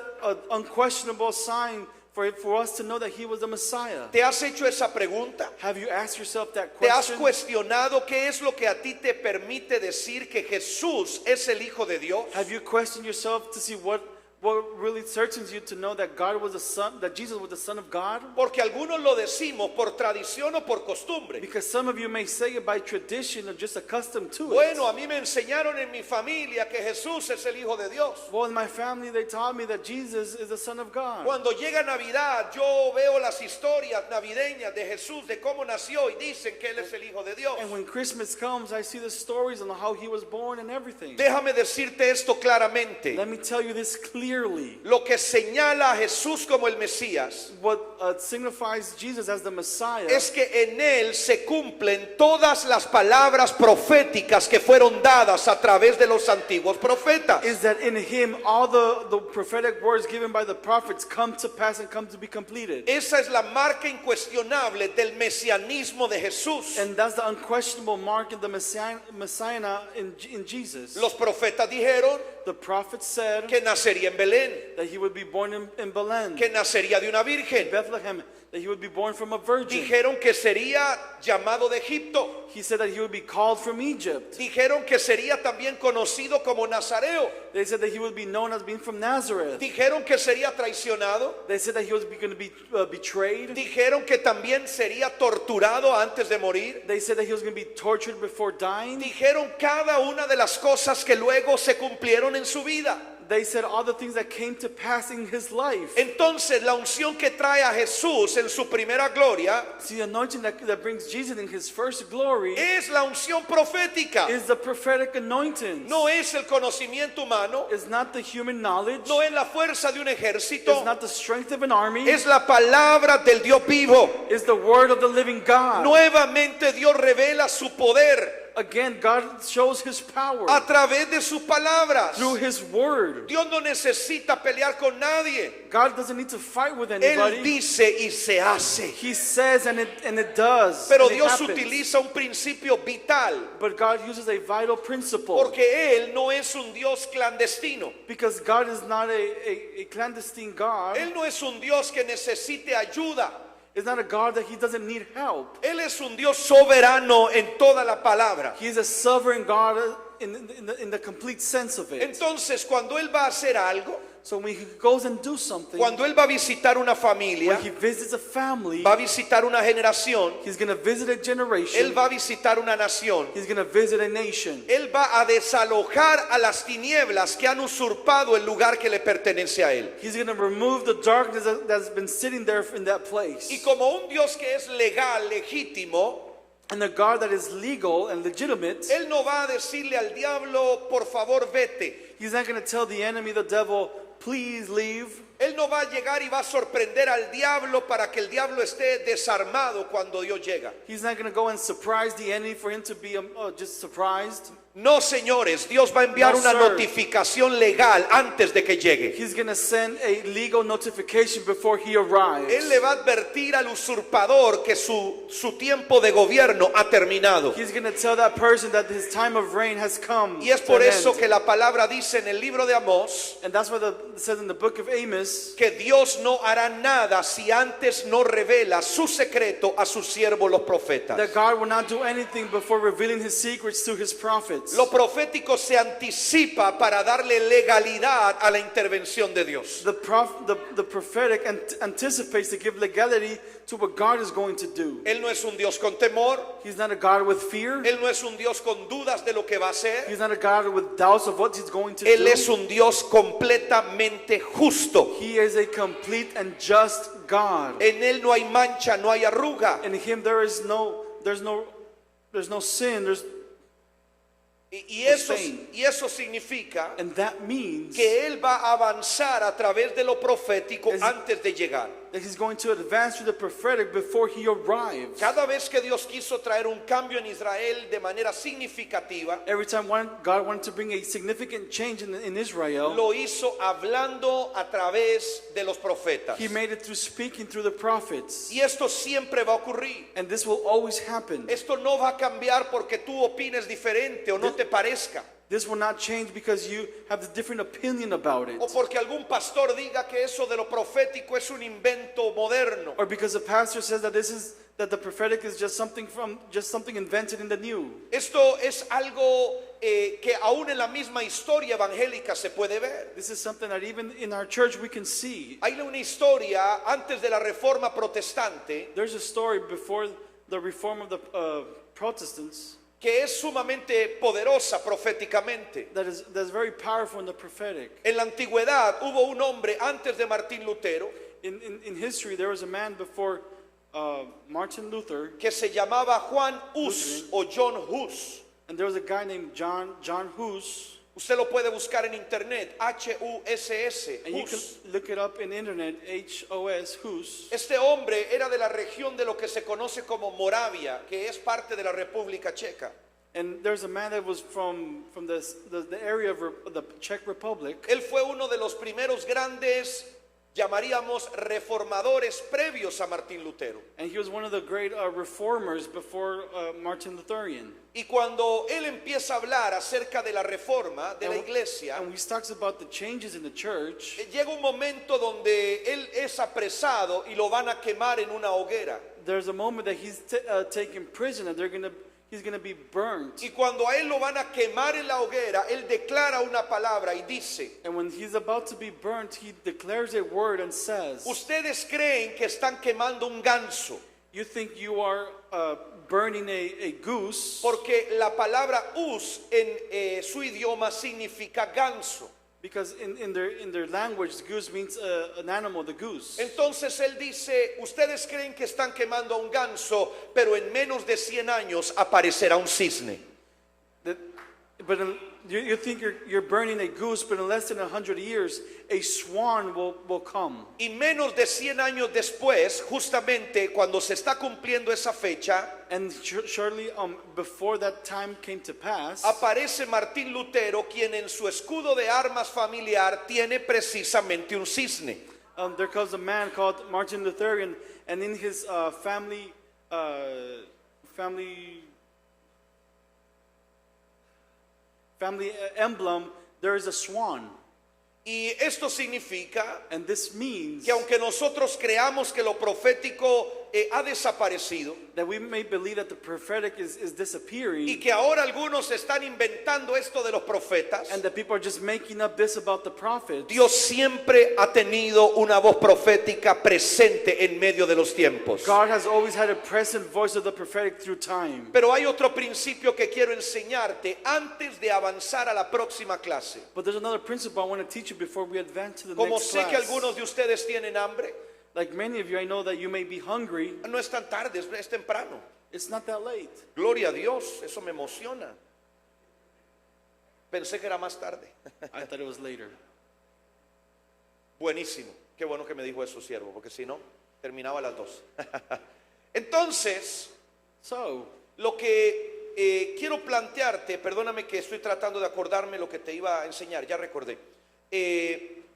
unquestionable sign for us to know that He was the Messiah? ¿Te has hecho esa pregunta? Have you asked yourself that ¿Te has question? cuestionado qué es lo que a ti te permite decir que Jesús es el Hijo de Dios? Have you questioned yourself to see what What really certains you to know that God was the Son, that Jesus was the Son of God? Porque algunos lo decimos por tradición o por costumbre. Because some of you may say it by tradition or just accustomed to Bueno, it. a mí me enseñaron en mi familia que Jesús es el Hijo de Dios. Well, in my family, they taught me that Jesus is the Son of God. Cuando llega Navidad, yo veo las historias navideñas de Jesús, de cómo nació, y dicen que Él es el Hijo de Dios. And when Christmas comes, I see the stories on how he was born and everything. Déjame decirte esto claramente. Let me tell you this clearly. Lo que señala a Jesús como el Mesías What signifies Jesus as the Messiah es que en Él se cumplen todas las palabras proféticas que fueron dadas a través de los antiguos profetas. is that in him all the prophetic words given by the prophets come to pass and come to be completed. Esa es la marca incuestionable del mesianismo de Jesús. And that's the unquestionable mark of the Messiah in Jesus. Los profetas dijeron The prophet said que nacería en Belén, that he would be born in Bethlehem, que nacería de una virgen. Bethlehem, that he would be born from a virgin. Dijeron que sería llamado de Egipto. He said that he would be called from Egypt. Dijeron que sería también conocido como Nazareo. They said that he would be known as being from Nazareth. Dijeron que sería traicionado. They said that he was going to be betrayed. Dijeron que también sería torturado antes de morir. They said that he was going to be tortured before dying. Dijeron cada una de las cosas que luego se cumplieron en su vida. They said all the things that came to pass in his life. Entonces la unción que trae a Jesús en su primera gloria See, the anointing that brings Jesus in his first glory es la unción profética. is the prophetic anointing. No es el conocimiento humano, It's not the human knowledge. no es la fuerza de un It's ejército, not the strength of an army. es la palabra del Dios vivo. It's the word of the living God. Nuevamente Dios revela su poder Again, God shows his power a través de sus palabras. through his word. Dios no necesita pelear con nadie. God doesn't need to fight with Él anybody. dice y se hace. He says and it does. Pero and it Dios happens. utiliza un principio vital, But God uses a vital principle. porque Él no es un Dios clandestino. Because God is not a clandestine God. Él no es un Dios que necesite ayuda. It's not a God that he doesn't need help. Él es un Dios soberano en toda la palabra. He is a sovereign God in the complete sense of it. Entonces, cuando Él va a hacer algo, So when he goes and do something, cuando Él va a visitar una familia, when he visits a family, va a visitar una generación, he's going to visit a generation. Él va a visitar una nación, He's going to visit a nation. Él va a desalojar a las tinieblas que han usurpado el lugar que le pertenece a Él. He's going to remove the darkness that's been sitting there in that place. Y como un Dios que es legal, legítimo, And the God that is legal and legitimate, Él no va a decirle al diablo, por favor, vete. he's not going to tell the enemy, the devil, please leave. Él no va a llegar y va a sorprender al diablo para que el diablo esté desarmado cuando Dios llega. He's not going to go and surprise the enemy for him to be just surprised. No, señores, Dios va a enviar No, una sir. notificación legal antes de que llegue. He's going to send a legal notification before he arrives. Él le va a advertir al usurpador que su tiempo de gobierno ha terminado. He's going to tell that person that his time of reign has come. Y es to por an eso end. que la palabra dice en el libro de Amós And that's what it says in the book of Amos, que Dios no hará nada si antes no revela su secreto a sus siervos los profetas. that God will not do anything before revealing his secrets to his prophets. Lo profético se anticipa para darle legalidad a la intervención de Dios. The prophetic anticipates to give legality to what God is going to do. Él no es un Dios con temor, He's not a God with fear. Él no es un Dios con dudas de lo que va a hacer. He's not a God with doubts of what he's going to Él do. es un Dios completamente justo. He is a complete and just God. En Él no hay mancha, no hay arruga. In him there's no sin. Y eso significa And that means que Él va a avanzar a través de lo profético Es- antes de llegar. that he's going to advance through the prophetic before he arrives. Cada vez que Dios quiso traer un cambio en Israel de manera significativa, Every time God wanted to bring a significant change in Israel, lo hizo hablando a través de los profetas. he made it through speaking through the prophets. Y esto siempre va a ocurrir. And this will always happen. Esto no va a cambiar porque tú opines diferente o no te parezca. This will not change because you have a different opinion about it. O porque algún pastor diga que eso de lo profético es un invento moderno. Or because a pastor says that that the prophetic is just something invented in the new. Esto es algo que aún en la misma historia evangélica se puede ver. This is something that even in our church we can see. Hay una historia antes de la Reforma Protestante There's a story before the reform of the Protestants que es sumamente poderosa proféticamente. that's very powerful in the prophetic. En la antigüedad hubo un hombre antes de Martín Lutero In history, there was a man before Martin Luther, que se llamaba Juan Hus o John Hus. and there was a guy named John Hus, Usted lo puede buscar en internet, Huss. and you can Hus. look it up in internet, Hos, Hus. Este hombre era de la región de lo que se conoce como Moravia, que es parte de la República Checa. And there's a man that was from the area of the Czech Republic, Él fue uno de los primeros grandes, llamaríamos reformadores previos a Martín Lutero. and he was one of the great reformers before Martin Lutherian. Y cuando él empieza a hablar acerca de la reforma de la iglesia, And he talks about the changes in the church. llega un momento donde él es apresado y lo van a quemar en una hoguera. There's a moment that he's taken prison, and he's gonna be burnt. Y cuando a él lo van a quemar en la hoguera, él declara una palabra y dice: And when he's about to be burnt, he declares a word and says, ustedes creen que están quemando un ganso, you think you are burning a goose, porque la palabra us en su idioma significa ganso. because in their language, goose means an animal, the goose. Entonces él dice: ustedes creen que están quemando a un ganso, pero en menos de 100 años aparecerá un cisne. But you think you're burning a goose, but in less than 100 years, a swan will come. Y menos de 100 años después, justamente cuando se está cumpliendo esa fecha, And shortly before that time came to pass, aparece Martín Lutero, quien en su escudo de armas familiar tiene precisamente un cisne. there comes a man called Martin Lutherian, and in his family emblem, there is a swan. Y esto significa And this means que aunque nosotros creamos que lo profético ha desaparecido that we may believe that the prophetic is disappearing, y que ahora algunos están inventando esto de los profetas, and that people are just making up this about the prophets, Dios siempre ha tenido una voz profética presente en medio de los tiempos. God has always had a present voice of the prophetic through time. Pero hay otro principio que quiero enseñarte antes de avanzar a la próxima clase. But there's another principle I want to teach you before we advance to the Como next sé que class. algunos de ustedes tienen hambre, Like many of you, I know that you may be hungry. no es tan tarde, es temprano. It's not that late. Gloria a Dios, eso me emociona. Pensé que era más tarde. I thought it was later. Buenísimo, qué bueno que me dijo eso, siervo, porque si no, terminaba a las 2. Entonces, So, lo que quiero plantearte, perdóname que estoy tratando de acordarme lo que te iba a enseñar, ya recordé.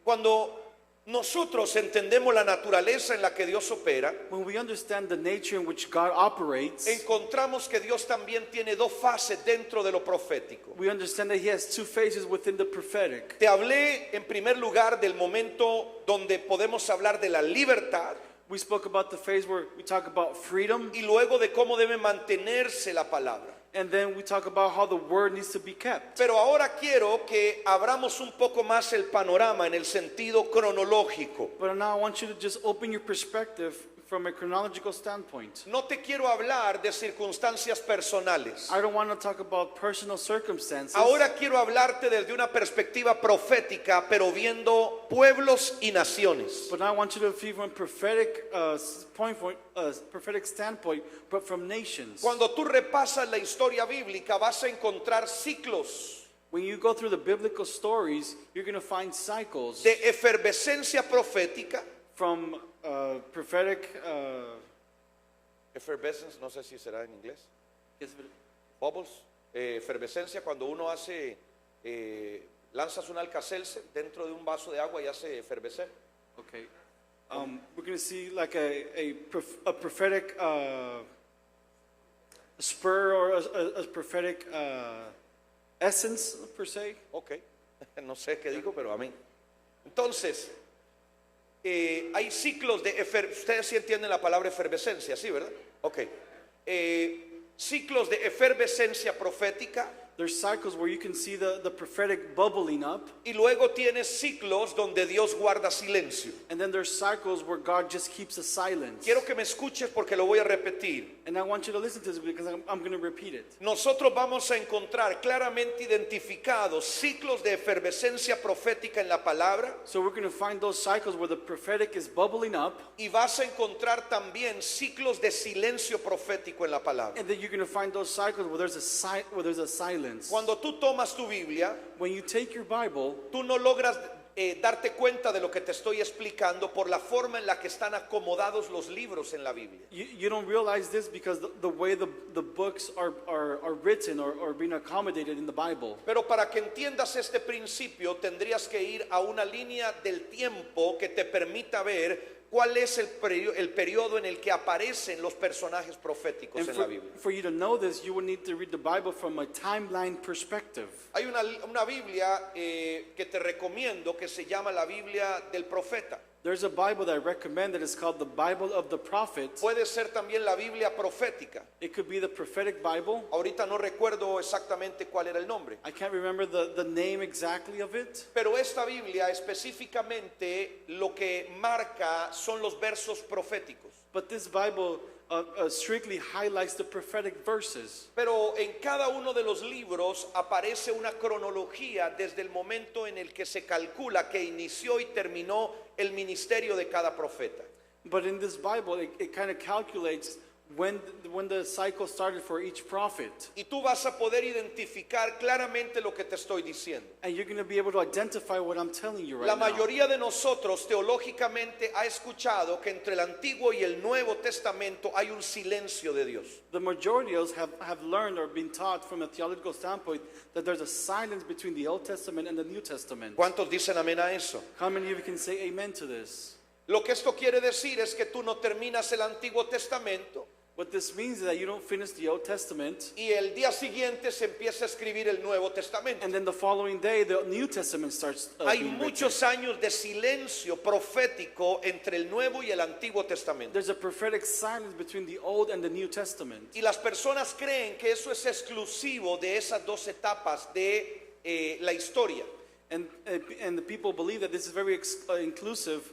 Cuando nosotros entendemos la naturaleza en la que Dios opera, when we understand the nature in which God operates, encontramos que Dios también tiene dos fases dentro de lo profético. we understand that He has two phases within the prophetic. Te hablé en primer lugar del momento donde podemos hablar de la libertad We spoke about the phase where we talk about freedom, y luego de cómo debe mantenerse la palabra. and then we talk about how the word needs to be kept. Pero ahora quiero que abramos un poco más el panorama en el sentido cronológico. But now I want you to just open your perspective from a chronological standpoint. No te quiero hablar de circunstancias personales. I don't want to talk about personal circumstances. Ahora quiero hablarte desde una perspectiva profética, pero viendo pueblos y naciones. But now I want you to see from a prophetic prophetic standpoint, but from nations. Cuando tú repasas la historia bíblica vas a encontrar ciclos When you go through the biblical stories, you're going to find cycles de efervescencia profética. from prophetic. Effervescence, no sé si será en inglés. Bubbles. Efervescencia cuando uno hace, lanzas un Alka-Seltzer dentro de un vaso de agua y hace efervecer. Okay. We're going to see like a prophetic spur or a prophetic essence per se. Ok, no sé qué digo, pero amén. Entonces, hay ciclos de ustedes sí entienden la palabra efervescencia, ¿sí, verdad? Ok. Ciclos de efervescencia profética. There's cycles where you can see the prophetic bubbling up, Y luego tienes ciclos donde Dios guarda silencio. and then there's cycles where God just keeps a silence. Quiero que me escuches porque lo voy a repetir. And I want you to listen to this because I'm going to repeat it. Nosotros vamos a encontrar claramente identificados ciclos de efervescencia profética en la palabra, So we're going to find those cycles where the prophetic is bubbling up, y vas a encontrar también ciclos de silencio profético en la palabra. and then you're going to find those cycles where there's a silence. Cuando tú tomas tu Biblia, When you take your Bible, tú no logras darte cuenta de lo que te estoy explicando por la forma en la que están acomodados los libros en la Biblia. you don't realize this because the way the books are written or being accommodated in the Bible. Pero para que entiendas este principio tendrías que ir a una línea del tiempo que te permita ver cuál es el periodo en el que aparecen los personajes proféticos And en la Biblia. for you to know this, you will need to read the Bible from a timeline perspective. Hay una Biblia que te recomiendo que se llama la Biblia del profeta. There's a Bible that I recommend that is called the Bible of the Prophet. Puede ser también la Biblia profética. It could be the prophetic Bible. Ahorita no recuerdo exactamente cuál era el nombre. I can't remember the name exactly of it. Pero esta Biblia específicamente lo que marca son los versos proféticos. But this Bible strictly highlights the prophetic verses. Pero en cada uno de los libros aparece una cronología desde el momento en el que se calcula que inició y terminó el ministerio de cada profeta. But in this Bible, it kind of calculates when the cycle started for each prophet. Y tú vas a poder identificar claramente lo que te estoy diciendo. And you're going to be able to identify what I'm telling you right La now. mayoría de nosotros teológicamente ha escuchado que entre el Antiguo y el Nuevo Testamento hay un silencio de Dios. The majority of us have learned or been taught from a theological standpoint that there's a silence between the Old Testament and the New Testament. ¿Cuántos dicen amén a eso? How many of you can say amen to this? Lo que esto quiere decir es que tú no terminas el Antiguo Testamento What this means is that you don't finish the Old Testament, y el día siguiente se empieza a escribir el Nuevo Testamento. and then the following day the New Testament starts Hay being written. muchos años de silencio profético entre el Nuevo y el Antiguo Testamento. There's a prophetic silence between the Old and the New Testament. Y las personas creen que eso es exclusivo de esas dos etapas de la historia. And the people believe that this is very inclusive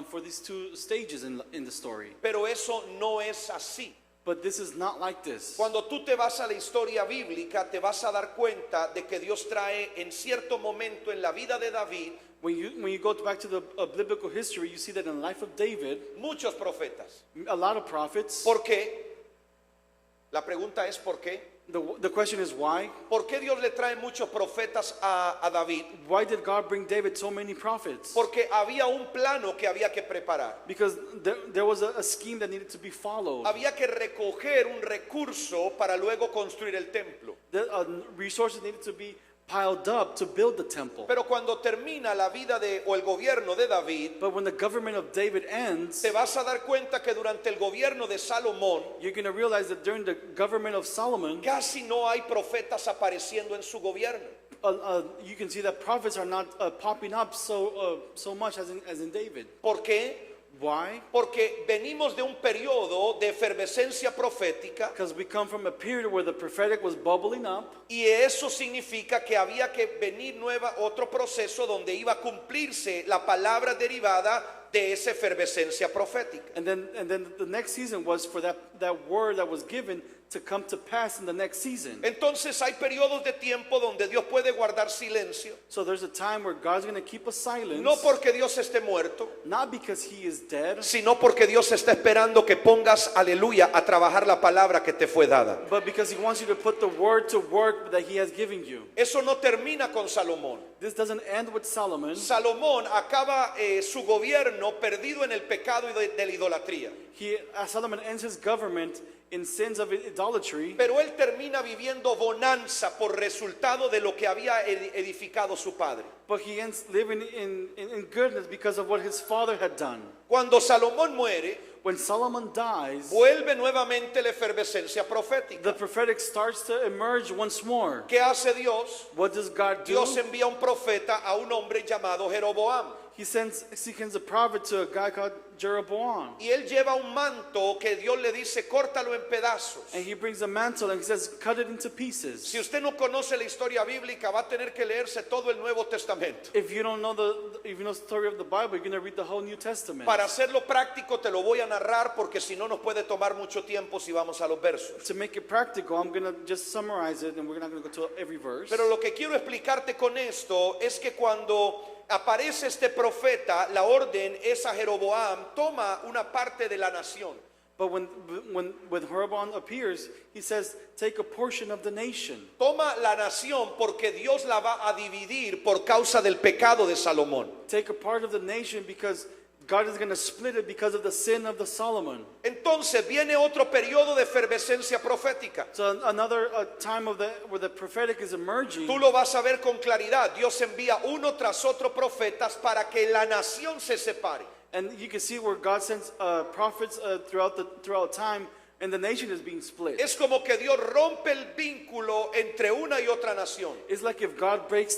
for these two stages in the story. Pero eso no es así. But this is not like this. Cuando tú te vas a la historia bíblica, te vas a dar cuenta de que Dios trae en cierto momento en la vida de David When you go back to the biblical history, you see that in the life of David, muchos profetas. a lot of prophets. ¿Por qué? La pregunta es ¿por qué? The question is why? ¿Por qué Dios le trae muchos profetas a David? Why did God bring David so many prophets? Porque había un plano que había que preparar. Because there was a scheme that needed to be followed. Había que recoger un recurso para luego construir el templo. The resources needed to be piled up to build the temple. Pero cuando termina la vida o el gobierno de David, But when the government of David ends, te vas a dar cuenta que durante el gobierno de Salomón you're going to realize that during the government of Solomon, casi no hay profetas apareciendo en su gobierno. you can see that prophets are not popping up so much as in David. ¿Por qué? Why? Porque venimos de un periodo de efervescencia profética Because we come from a period where the prophetic was bubbling up, y eso significa que había que venir otro proceso donde iba a cumplirse la palabra derivada de esa efervescencia profética. and then the next season was for that word that was given to come to pass in the next season. Entonces hay periodos de tiempo donde Dios puede guardar silencio, So there's a time where God's going to keep a silence, no porque Dios esté muerto, not because he is dead, sino porque Dios está esperando que pongas, aleluya, a trabajar la palabra que te fue dada. but because he wants you to put the word to work that he has given you. Eso no termina con Salomón. This doesn't end with Solomon. Salomón acaba su gobierno perdido en el pecado y de la idolatría. Solomon ends his government in sins of idolatry, pero él termina viviendo bonanza por resultado de lo que había edificado su padre. but he ends living in goodness because of what his father had done. Cuando Salomón muere, When Solomon dies, vuelve nuevamente la efervescencia the profética. prophetic starts to emerge once more. ¿Qué hace Dios? What does God do? Dios envía un profeta a un hombre llamado Jeroboam. He sends a prophet to a guy called Jeroboam. Y él lleva un manto que Dios le dice, córtalo en pedazos. And he brings a mantle and he says, cut it into pieces. Si usted no conoce la historia bíblica, va a tener que leerse todo el Nuevo Testamento. If you don't know the story of the Bible, you're going to read the whole New Testament. Para hacerlo práctico te lo voy a narrar porque si no nos puede tomar mucho tiempo si vamos a los versos. To make it practical, I'm going to just summarize it and we're not going to go to every verse. Pero lo que quiero explicarte con esto es que cuando aparece este profeta, la orden es a Jeroboam, toma una parte de la nación. But when Jeroboam appears, he says, take a portion of the nation. Toma la nación porque Dios la va a dividir por causa del pecado de Salomón. Take a part of the nation because God is going to split it because of the sin of the Solomon. Entonces viene otro periodo de efervescencia profética. So another time where the prophetic is emerging. Tú lo vas a ver con claridad. Dios envía uno tras otro profetas para que la nación se separe. And you can see where God sends prophets throughout time, and the nation is being split. Es como que Dios rompe el vínculo entre una y otra nación. It's like if God breaks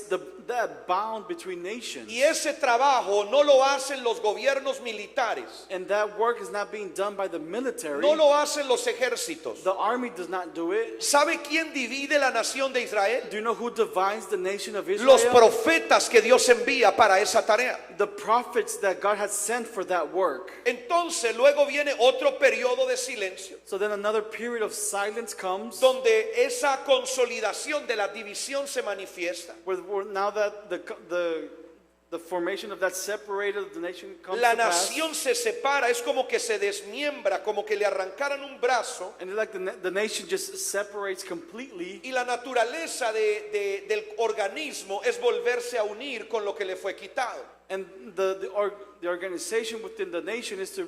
that bound between nations. Y ese trabajo no lo hacen los gobiernos militares. And that work is not being done by the military. No lo hacen los ejércitos. The army does not do it. ¿Sabe quién divide la nación de Israel? Do you know who divides the nation of Israel? Los profetas que Dios envía para esa tarea. The prophets that God has sent for that work. Entonces luego viene otro periodo de silencio, So then another period of silence comes, donde esa consolidación de la división se manifiesta. where now that the formation of that separated of the nation comes La to pass. nación se separa, es como que se desmiembra, como que le arrancaran un brazo. And it's like the nation just separates completely. Y la naturaleza del organismo es volverse a unir con lo que le fue quitado. And the organization within the nation is to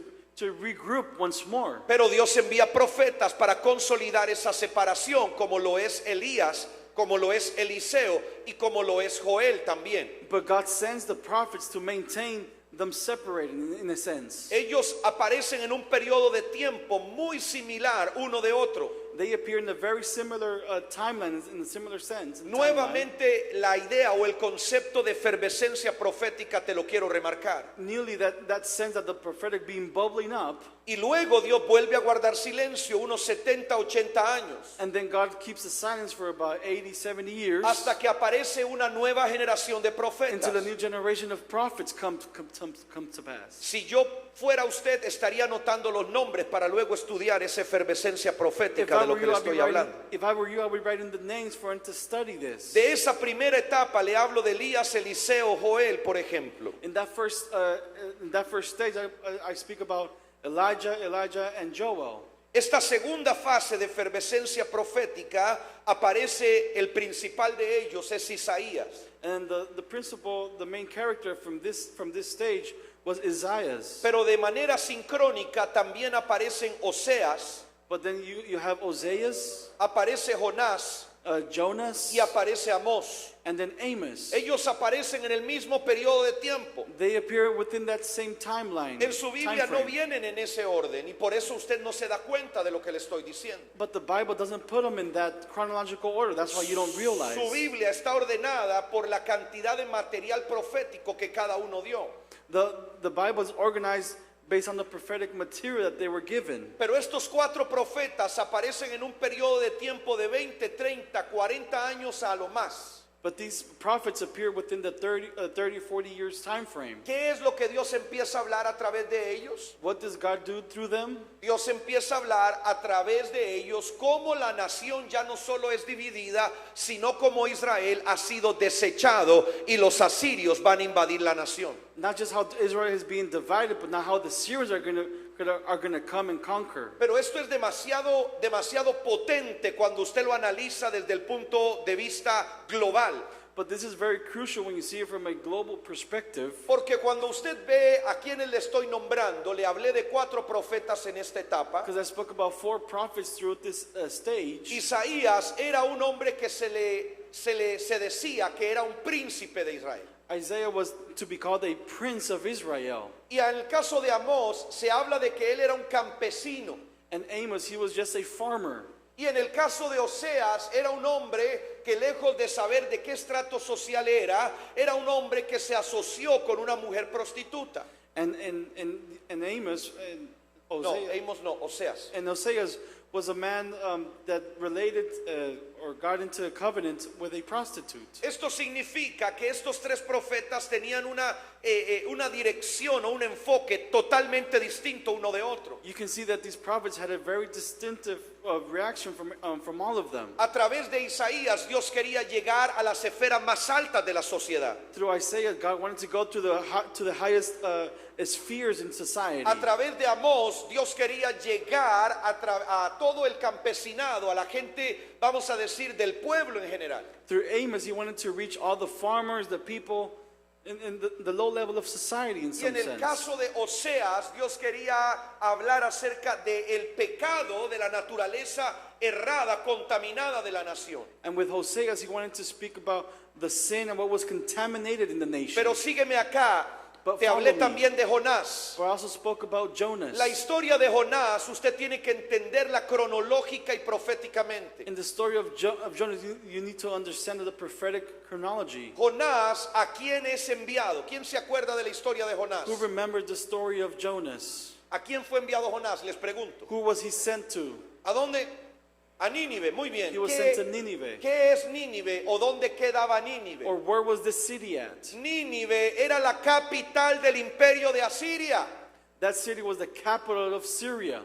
regroup once more. Pero Dios envía profetas para consolidar esa separación, como lo es Elías, como lo es Eliseo y como lo es Joel también. But God sends the prophets to maintain them separated in a sense. Ellos aparecen en un periodo de tiempo muy similar uno de otro. They appear in a very similar timeline, in a similar sense. Nuevamente la idea o el concepto de efervescencia profética te lo quiero remarcar. Nearly that sense that the prophetic being bubbling up, Y luego Dios vuelve a guardar silencio unos 70, 80 años, and then God keeps the silence for about 80, 70 years hasta que aparece una nueva generación de profetas. until the new generation of prophets come to pass. Si yo fuera usted, estaría anotando los nombres para luego estudiar esa efervescencia profética de lo que le estoy hablando. If I were you, I would write in the names for him to study this. De esa primera etapa le hablo de Elías, Eliseo, Joel, por ejemplo. In that first stage, I speak about Elijah, and Joel. Esta segunda fase de efervescencia profética aparece el principal de ellos, es Isaías. And the main character from this stage was Isaiah. Pero de manera sincrónica también aparecen Oseas, But then you have Oseas, aparece Jonás Jonas, y aparece Amós. and then Amos. Ellos aparecen en el mismo periodo de tiempo. They appear within that same timeline. En su Biblia no timeframe. vienen en ese orden y por eso usted no se da cuenta de lo que le estoy diciendo. But the Bible doesn't put them in that chronological order. That's why you don't realize. Su Biblia está ordenada por la cantidad de material profético que cada uno dio. The Bible is organized based on the prophetic material that they were given. Pero estos cuatro profetas aparecen en un periodo de tiempo de 20, 30, 40 años a lo más. But these prophets appear within the 30, 40 years time frame. ¿Qué es lo que Dios empieza a hablar a través de ellos? What does God do through them? Dios empieza a hablar a través de ellos cómo la nación ya no solo es dividida, sino como Israel ha sido desechado y los asirios van a invadir la nación. Not just how Israel is being divided, but not how the Syrians are going to come and conquer. Pero esto es demasiado potente cuando usted lo analiza desde el punto de vista global. But this is very crucial when you see it from a global perspective. Porque cuando usted ve a quienes le estoy nombrando, le hablé de 4 profetas en esta etapa. Because I spoke about 4 prophets throughout this stage. Isaías era un hombre que se decía que era un príncipe de Israel. Isaiah was to be called a prince of Israel. Y en el caso de Amós se habla de que él era un campesino. And Amos, he was just a farmer. Y en el caso de Oseas era un hombre que lejos de saber de qué estrato social era un hombre que se asoció con una mujer prostituta. And Amos, and Hosea, Oseas. and Oseas was a man that related or got into a covenant with a prostitute. Esto significa que estos 3 profetas tenían una dirección o un enfoque totalmente distinto uno de otro. You can see that these prophets had a very distinctive reaction from all of them. A través de Isaías, Dios quería llegar a las esferas más altas de la sociedad. Through Isaiah, God wanted to go to the highest spheres in society. A través de Amós, Dios quería llegar a todo el campesinado, a la gente, vamos a decir, del pueblo en general. Through Amos, he wanted to reach all the farmers, the people in the low level of society in Y some en el sense. caso de Oseas, Dios quería hablar acerca del pecado de la naturaleza errada, contaminada de la nación. And with Hosea, he wanted to speak about the sin and what was contaminated in the nation. Pero sígueme acá, But te follow hablé me. también de Jonás. But I also spoke about Jonas. La historia de Jonás, usted tiene que entenderla cronológica y proféticamente. In the story of Jonas, you need to understand the prophetic chronology. Jonás, ¿a quién es enviado? ¿Quién se acuerda de la historia de Jonás? Who remembered the story of Jonas? ¿A quién fue enviado Jonás? Les pregunto. Who was he sent to? ¿A dónde? A Nínive, muy bien. He was sent to Nineveh. ¿Qué es Nínive o dónde quedaba Nínive? Or where was the city at? Nínive era la capital del imperio de Asiria. That city was the capital of Syria.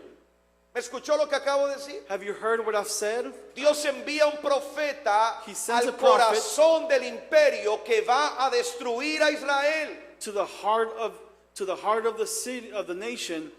¿Me escuchó lo que acabo de decir? Have you heard what I've said? Dios envía un profeta He sends al a prophet corazón del imperio que va a destruir a Israel. To the heart of the city of the nation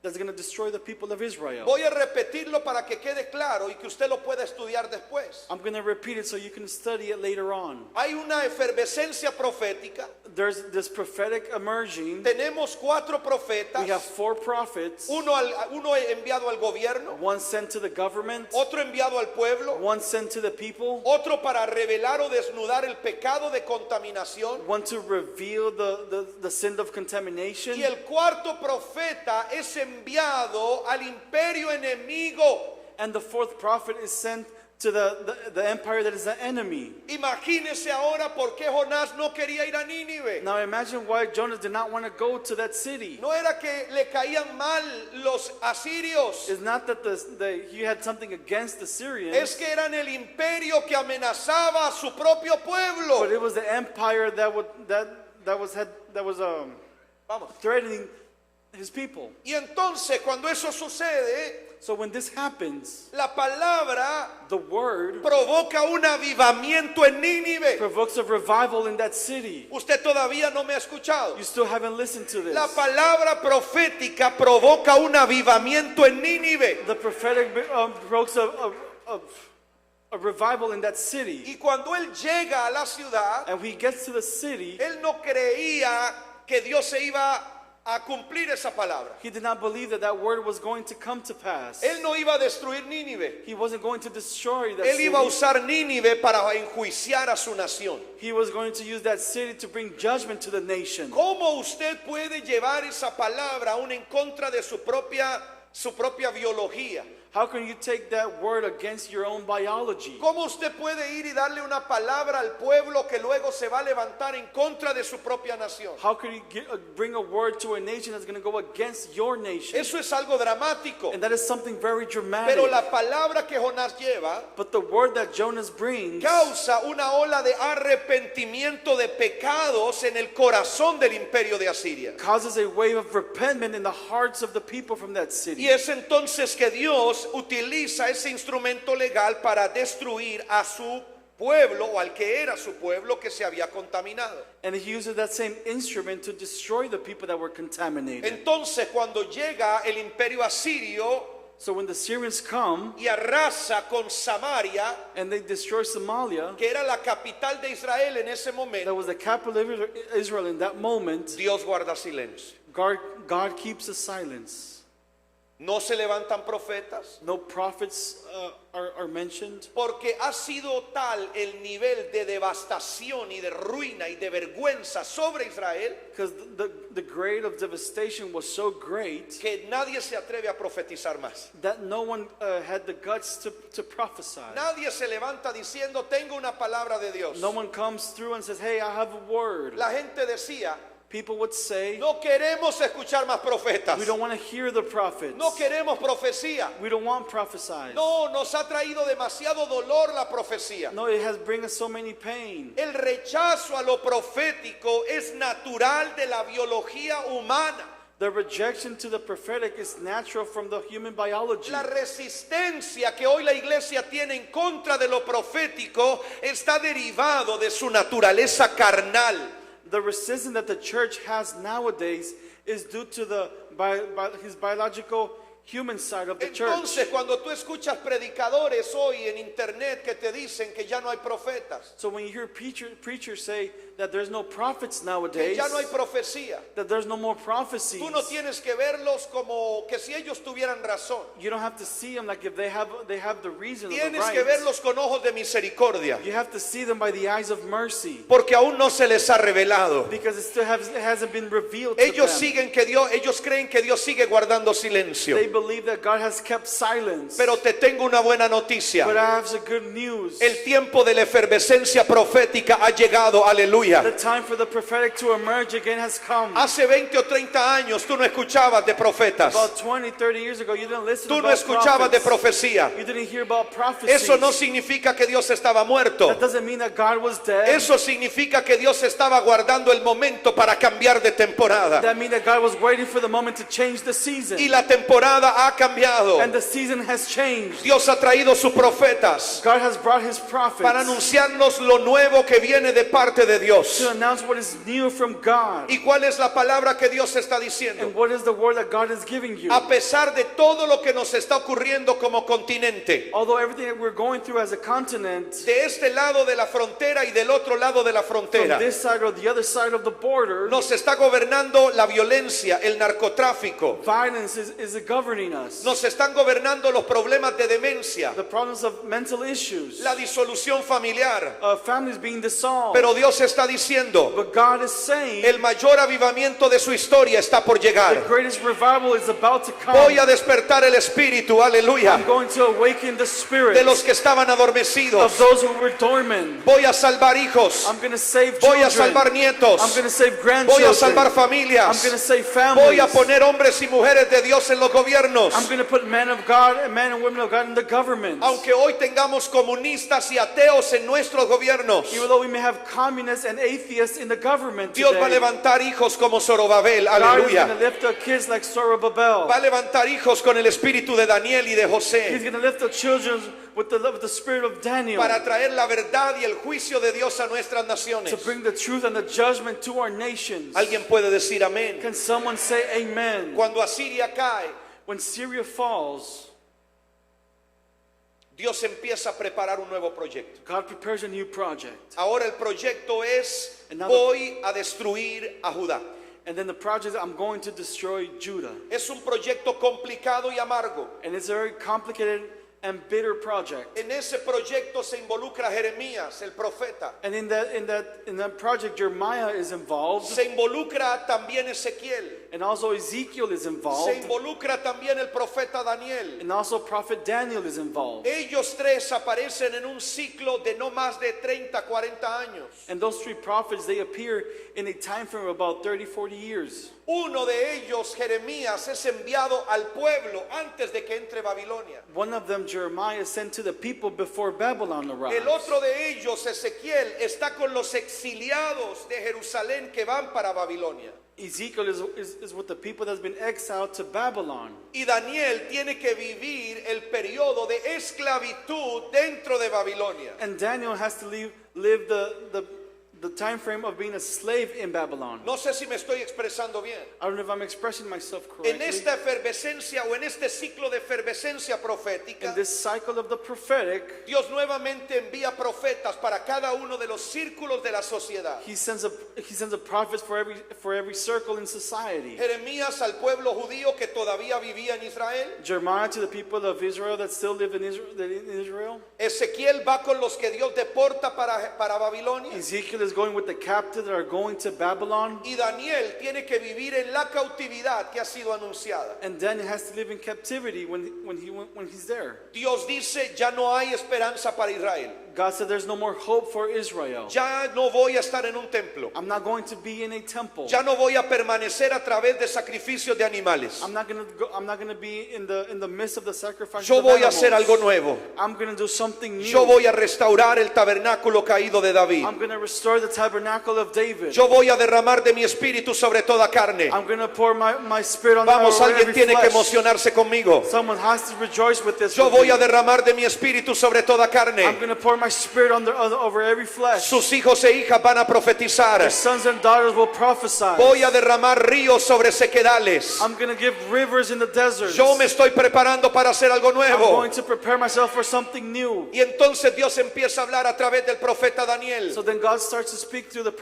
that's going to destroy the people of Israel. Voy a repetirlo para que quede claro y que usted lo pueda estudiar después. I'm going to repeat it so you can study it later on. Hay una efervescencia profética. There's this prophetic emerging. Tenemos 4 profetas. We have 4 prophets. Uno enviado al gobierno, One sent to the government, otro enviado al pueblo, one sent to the people, otro para revelar o desnudar el pecado de contaminación. one to reveal the sin of contamination. Y el cuarto profeta es enviado al imperio enemigo. And the 4th prophet is sent to the empire that is the enemy. Imagínese ahora por qué Jonás no quería ir a Nínive. Now imagine why Jonas did not want to go to that city. No era que le caían mal los asirios. It's not that he had something against the Syrians, Es que eran el imperio que amenazaba a su propio pueblo. but it was the empire that was Vamos. threatening his people. Y entonces cuando eso sucede, So when this happens, la palabra the word provoca un avivamiento en Nínive. provokes a revival in that city. Usted todavía no me ha escuchado. You still haven't listened to this. La palabra profética provoca un avivamiento en Nínive. The prophetic provokes a revival in that city. Y cuando él llega a la ciudad, And when he gets to the city, él no creía que Dios se iba a cumplir esa palabra. he did not believe that word was going to come to pass. Él no iba a destruir Nínive. He wasn't going to destroy that Él city. iba a usar Nínive para enjuiciar a su nación. He was going to use that city to bring judgment to the nation. ¿Cómo usted puede llevar esa palabra aún en contra de su propia biología? How can you take that word against your own biology? ¿Cómo usted puede ir y darle una palabra al pueblo que luego se va a levantar en contra de su propia nación? How can you bring a word to a nation that's going to go against your nation? Eso es algo dramático. And that is something very dramatic. Pero la palabra que Jonás lleva But the word that Jonas brings causa una ola de arrepentimiento de pecados en el corazón del imperio de Asiria. causes a wave of repentance in the hearts of the people from that city. Y es entonces que Dios utiliza ese instrumento legal para destruir a su pueblo o al que era su pueblo que se había contaminado. And he uses that same instrument to destroy the people that were contaminated. Entonces cuando llega el imperio asirio, So when the Syrians come y arrasa con Samaria, and they destroy Somalia, que era la capital de Israel en ese that momento, was the capital of Israel in that moment, Dios guarda silencio. God keeps a silence. No se levantan profetas, No prophets are mentioned. porque ha sido tal el nivel de devastación y de ruina y de vergüenza sobre Israel Because the grade of devastation was so great que nadie se atreve a profetizar más. that no one had the guts to prophesy. Nadie se levanta diciendo, tengo una palabra de Dios. No one comes through and says, hey, I have a word. La gente decía, People would say, no queremos escuchar más profetas. we don't want to hear the prophets. No queremos profecía. We don't want prophesies. No, nos ha traído demasiado dolor la profecía. No, it has bring us so many pain. El rechazo a lo profético es natural de la biología humana. The rejection to the prophetic is natural from the human biology. La resistencia que hoy la iglesia tiene en contra de lo profético está derivado de su naturaleza carnal. The resistance that the church has nowadays is due to his biological human side of the church. Entonces, cuando tú escuchas predicadores hoy en internet que te dicen que ya no hay profetas, So when you hear preachers say that there's no prophets que nowadays, ya no hay profecía, that there's no more prophecies, tú no tienes que verlos como que si ellos tuvieran razón. you don't have to see them like if they have the reason or the Tienes que right. verlos con ojos de misericordia, You have to see them by the eyes of mercy, porque aún no se les ha revelado. because it hasn't been revealed to Ellos them. ellos creen que Dios sigue guardando silencio. They believe that God has kept silence. Pero te tengo una buena noticia. But I have some good news. El tiempo de la efervescencia profética ha llegado, aleluya. The time for the prophetic to emerge again has come. Hace 20 o 30 años tú no escuchabas de profetas. About 20, 30 years ago, you didn't listen Tú no about escuchabas de prophets. profecía. You didn't hear about prophecies. Eso no significa que Dios estaba muerto. That doesn't mean that God was dead. Eso significa que Dios estaba guardando el momento para cambiar de temporada. That means that God was waiting for the moment to change the season. Y la temporada ha cambiado. And the season has changed. Dios ha traído sus profetas God has brought his prophets para anunciarnos lo nuevo que viene de parte de Dios. to announce what is new from God. ¿Y cuál es la palabra que Dios está diciendo? And what is the word that God is giving you? A pesar de todo lo que nos está ocurriendo como continente, Although everything that we're going through as a continent, de este lado de la frontera y del otro lado de la from frontera, this side or the other side of the border, nos está gobernando la violencia, el narcotráfico, violence is governing us. nos están gobernando los problemas de demencia, The problems of mental issues, la disolución familiar. families being dissolved. Pero Dios está diciendo, But God is saying el mayor avivamiento de su historia está por the llegar. greatest revival is about to come. Voy a despertar el espíritu, aleluya, I'm going to awaken the spirit de los que estaban of adormecidos. those who were dormant. Voy a salvar hijos, I'm going to save voy a children. salvar nietos, I'm going to save voy grandchildren. a salvar I'm familias, going to save voy families. a poner hombres y mujeres de Dios en los gobiernos. I'm going to put men of God and men and women of God in the government. Aunque hoy tengamos comunistas y ateos en nuestros gobiernos, Even though we may have communists and atheists in the government Dios va a today, levantar hijos como Zorobabel, God is going to aleluya. lift up kids like Zorobabel. Va a levantar hijos con el espíritu de Daniel y de He's José going to lift up children with the spirit of Daniel para traer la verdad y el juicio de Dios a nuestras naciones. to bring the truth and the judgment to our nations. Alguien puede decir amén. Can someone say amen? Cuando Asiria cae, When Syria falls, Dios empieza a preparar un nuevo proyecto. God prepares a new project. Ahora el proyecto es, And now voy a destruir a Judá. And then the project is, I'm going to destroy Judah. Es un proyecto complicado y amargo. And it's a very complicated and bitter project. En ese proyecto se involucra Jeremías, el profeta. And in that project, Jeremiah is involved. Se involucra también Ezequiel. And also Ezekiel is Se involved. involucra también el profeta Daniel. And also Prophet Daniel is involved. Ellos tres aparecen en un ciclo de no más de 30, 40 años. And those three prophets, they appear in a time frame of about 30, 40 years. Uno de ellos, Jeremías, es enviado al pueblo antes de que entre Babilonia. One of them, Jeremiah, is sent to the people before Babylon arrives. El otro de ellos, Ezequiel, está con los exiliados de Jerusalén que van para Babilonia. Ezekiel is with the people that's been exiled to Babylon. Y Daniel tiene que vivir el periodo de esclavitud dentro de Babilonia. And Daniel has to live the the time frame of being a slave in Babylon. No sé si me estoy expresando bien. I don't know if I'm expressing myself En correctly. esta efervescencia o en este ciclo de efervescencia In profética, this cycle of the prophetic, Dios nuevamente envía profetas para cada uno de los círculos de la sociedad. he sends a prophet for every circle in society. Jeremías al pueblo judío que todavía vivía en Israel. Jeremiah to the people of Israel that still live in Israel. Ezequiel va con los que Dios deporta para Babilonia. Ezekiel is going with the captives that are going to Babylon. Y Daniel tiene que vivir en la cautividad que ha sido anunciada. And Daniel has to live in captivity when he's there. Dios dice, ya no hay esperanza para Israel. God said there's no more hope for Israel. Ya no voy a estar en un templo. I'm not going to be in a temple. Ya no voy a permanecer a través de sacrificios de animales. I'm not going to be in the midst of the sacrifice. Yo voy a hacer algo nuevo. I'm going to do something new. Yo voy a restaurar el tabernáculo caído de David. I'm going to restore the tabernacle of David. Yo voy a derramar de mi espíritu sobre toda carne. I'm going to pour my spirit on Vamos, over alguien every tiene que flesh. emocionarse conmigo. Someone has to rejoice with this. Yo with voy me. a derramar de mi espíritu sobre toda I'm carne. going to pour my spirit over every flesh. Sus hijos e hijas van a profetizar. Their sons and daughters will prophesy. Voy a derramar ríos sobre sequedales. I'm going to give rivers in the desert. Yo me estoy preparando para hacer algo I'm nuevo. going to prepare myself for something new. Y entonces Dios empieza a hablar a través del profeta Daniel. So then God starts to speak through the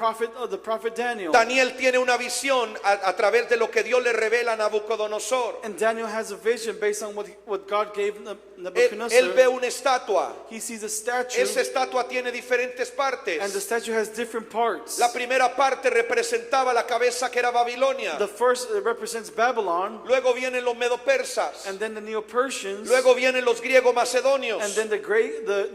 prophet Daniel. Daniel tiene una visión a través de lo que Dios le revela a Nabucodonosor. And Daniel has a vision based on what God gave Él Nebuchadnezzar. ve una estatua. He sees a statue, Esa estatua tiene diferentes and the partes. statue has different parts. La primera parte representaba la cabeza que era Babilonia. The first represents Babylon, Luego vienen los medo-persas. and then the Neo-Persians, Luego vienen los griegos and macedonios. then the